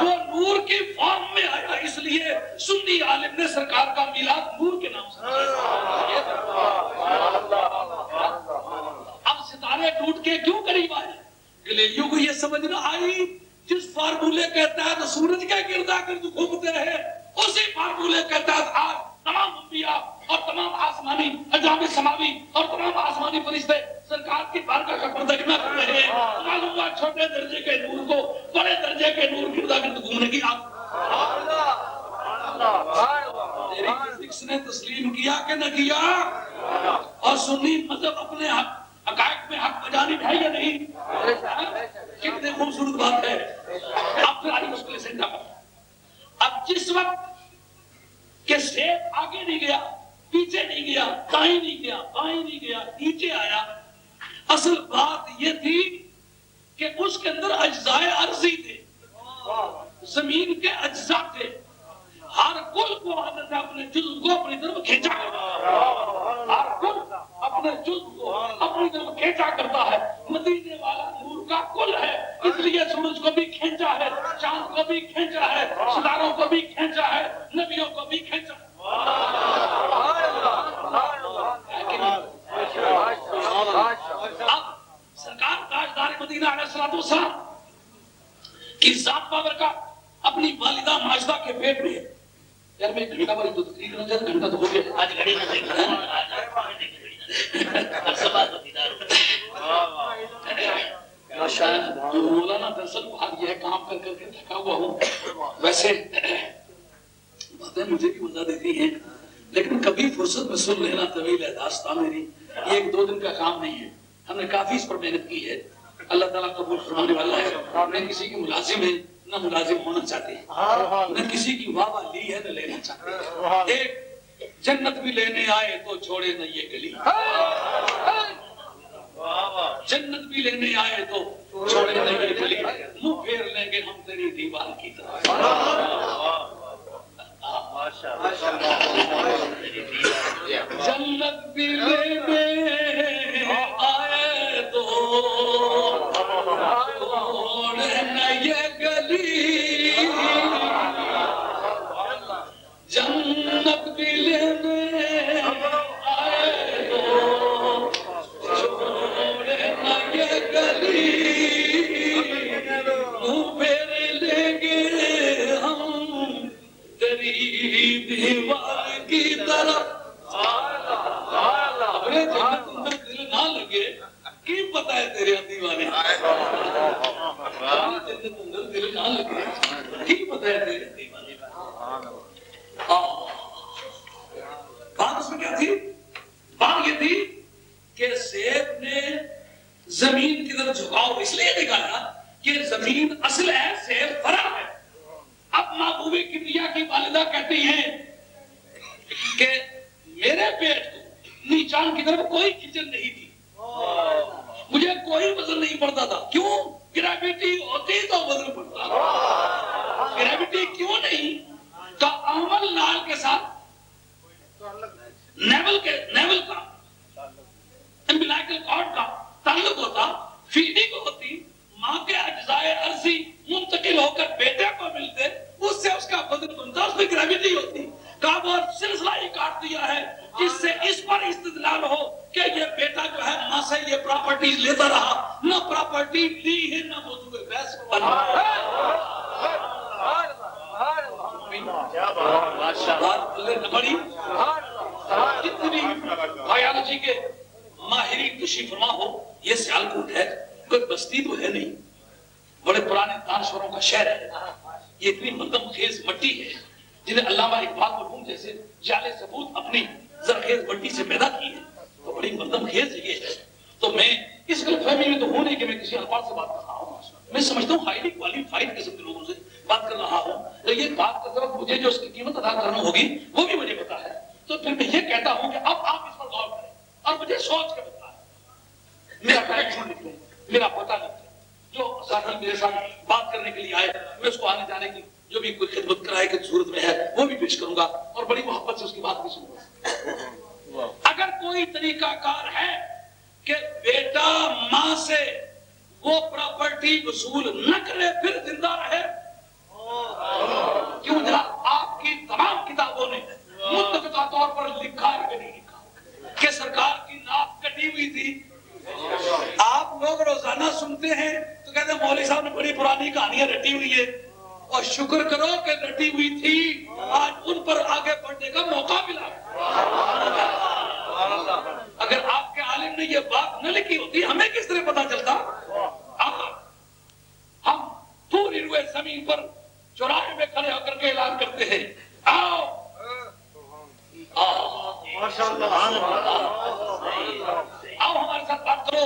وہ نور کی فارم میں آیا، اس لیے سنی عالم نے سرکار کا میلاد نور کے نام سے. اب ستارے ٹوٹ کے کیوں قریب آئے؟ گلیلیو کو یہ سمجھ نہ آئی جس فارمولے کے تحت سورج کے گردا گرد گھومتے رہے، اسی فارمولے کے تحت آج تمام انبیاء اور تمام آسمانی اجرام سماوی اور تمام آسمانی فرشتے سرکار کی بارگاہ کا پردگنہ کر رہے ہیں. معلوم ہوا چھوٹے درجے کے نور کو بڑے درجے کے نور گردا گرد گھومنے کی تیری فزکس نے تسلیم کیا کہ نہ کیا؟ اور سنی مذہب اپنے حقائق میں حق بجانب ہے یا نہیں؟ کتنے خوبصورت بات ہے. اب پھر آئی مشکل سے اب جس وقت کہ سیب آگے نہیں گیا، پیچھے نہیں گیا، دائیں نہیں گیا، بائیں نہیں گیا، نیچے آیا، اصل بات یہ تھی کہ اس کے اندر اجزائے عرضی تھے. زمین کے اجزاء تھے، ہر کل کو عادت ہے اپنے جزء کو اپنی طرف کھینچا کرتا، ہر کل اپنے جزء کو اپنی طرف کھینچا کرتا ہے۔ مدینے والا نور کا کل ہے، اس لیے سورج کو بھی کھینچا ہے، چاند کو بھی کھینچا ہے، ستاروں کو بھی کھینچا ہے، نبیوں کو بھی کھینچا ہے۔ اب سرکار تاجدار مدینہ علیہ الصلوۃ والسلام کی ذات بابرکات اپنی والدہ ماجدہ کے پیٹ میں ہے۔ یار میں گھنٹہ بھر تو تقریر کرنا چاہتا، گھنٹہ تو ہو گیا، آج گھڑی نہ دیکھ مولانا دراصل بات یہ ہے، کام کر کر کے تھکا ہوا ہوں، ویسے باتیں مجھے بھی مزہ دیتی ہیں لیکن کبھی فرصت میں سن لینا طویل ہے داستان میری، یہ ایک دو دن کا کام نہیں ہے، ہم نے کافی اس پر محنت کی ہے، اللہ تعالیٰ قبول فرمانے والا ہے۔ نہ کسی کی ملازم ہے نہ ملازم ہونا چاہتے ہیں، نہ کسی کی واہ واہ لی ہے نہ لینا چاہتے ہیں، ایک جنت بھی لینے آئے تو چھوڑے نہ یہ گلی، جنت بھی لینے آئے تو چھوڑے نہ یہ گلی، منہ پھیر لیں گے ہم تیری دیوار کی طرف، جنت بھی لینے آئے تو چھوڑے نہ یہ گلی، جنت بھی لینے آئے تو چھوڑے نہ یہ گلی، منہ پھیر لیں گے ہم تیری دیوار کی طرف۔ اپنے جنت میں دل نہ لگے کی پتا ہے تیرے دیوانے، اپنے جنت میں دل نہ لگے کی پتا ہے تیرے دیوانے۔ بات اس میں کیا تھی؟ بات یہ تھی کہ زید نے زمین کی طرف جھکاؤ اس لیے دکھایا کہ زمین اصل ہے، زید فرع ہے۔ اب محبوب کبریا کی والدہ کہتی ہیں کہ میرے پیٹ کو نیچان کی طرف کوئی کھچن نہیں تھی، مجھے کوئی وزن نہیں پڑتا تھا، کیوں؟ گریویٹی ہوتی تو وزن پڑتا، گریویٹی کیوں نہیں؟ تو عمل نال کے ساتھ نیول کا امبلیکل کارڈ کا تعلق ہوتا، فیڈنگ ہوتی، ماں کے اجزائے ارضی منتقل ہو کر بیٹے کو ملتے، اس سے اس کا وزن بنتا، اس میں گریویٹی ہوتی، کعب اور سلسلہ ہی کاٹ دیا ہے جس سے اس پر استدلال ہو کہ یہ بیٹا جو ہے ماں سے یہ پراپرٹیز لیتا رہا، نہ پراپرٹی لی ہے نہ موضوع بحث بنا۔ بڑی کتنی بایولوجی کے ماہرین تشریف فرما ہو، یہ سیالکوٹ ہے، کوئی بستی تو ہے نہیں، بڑے پرانے دانشوروں کا شہر ہے، یہ اتنی مردم خیز مٹی ہے جنہیں علامہ اقبال مرحوم جیسے جعل ثبوت اپنی زرخیز مٹی سے پیدا کی ہے، تو بڑی مردم خیز یہ ہے۔ تو میں اس غلط فہمی میں تو ہوں نہیں کہ میں کسی الفاظ سے بات کر رہا ہوں، میں سمجھتا ہوں ہائیلی کوالیفائڈ قسم کے لوگوں سے بات کر رہا ہوں، یہ بات کرتے وقت مجھے جو اس کی قیمت ادا کرنا ہوگی وہ بھی مجھے پتا ہے، تو پھر میں یہ کہتا ہوں کہ اب آپ اس پر غور کریں اور مجھے سوچ کے بتائیں، میرا کنیکشن لکھ لیں، میرا پتہ لکھ لیں، جو ساتھی میرے ساتھ بات کرنے کے لیے آئے میں اس کو آنے جانے کی جو بھی کوئی خدمت کرائے کی صورت میں ہے وہ بھی پیش کروں گا اور بڑی محبت سے اس کی بات بھی سنوں گا۔ اگر کوئی طریقہ کار ہے کہ بیٹا ماں سے وہ پراپرٹی وصول نہ کرے پھر زندہ رہے، کیوں جناب آپ کی تمام کتابوں نے متفقہ طور پر لکھا ہے کہ نہیں لکھا کہ سرکار کی ناک کٹی ہوئی تھی؟ آپ لوگ روزانہ سنتے ہیں تو کہتے ہیں مولوی صاحب نے بڑی پرانی کہانیاں رٹی ہوئی ہے، اور شکر کرو کہ رٹی ہوئی تھی، آج ان پر آگے بڑھنے کا موقع ملا۔ اگر آپ کے عالم نے یہ بات نہ لکھی ہوتی ہمیں کس طرح پتا چلتا؟ ہم پوری روئے زمین پر چوراہے میں کھڑے ہو کر کے اعلان کرتے ہیں، آؤ آؤ ہمارے ساتھ بات کرو۔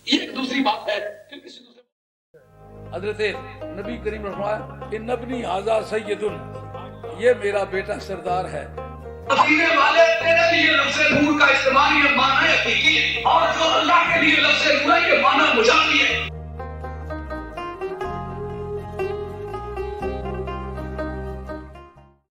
یہ ایک دوسری بات ہے، پھر کسی دوسرے حضرت نبی کریم رحمہ ان ابنی ھذا سید، یہ میرا بیٹا سردار ہے۔ مدینے والے تیرے لیے لفظ نور کا استعمال یہ معنی حقیقی ہے، اور جو اللہ کے لیے لفظ نور ہے یہ معنی مجازی ہے۔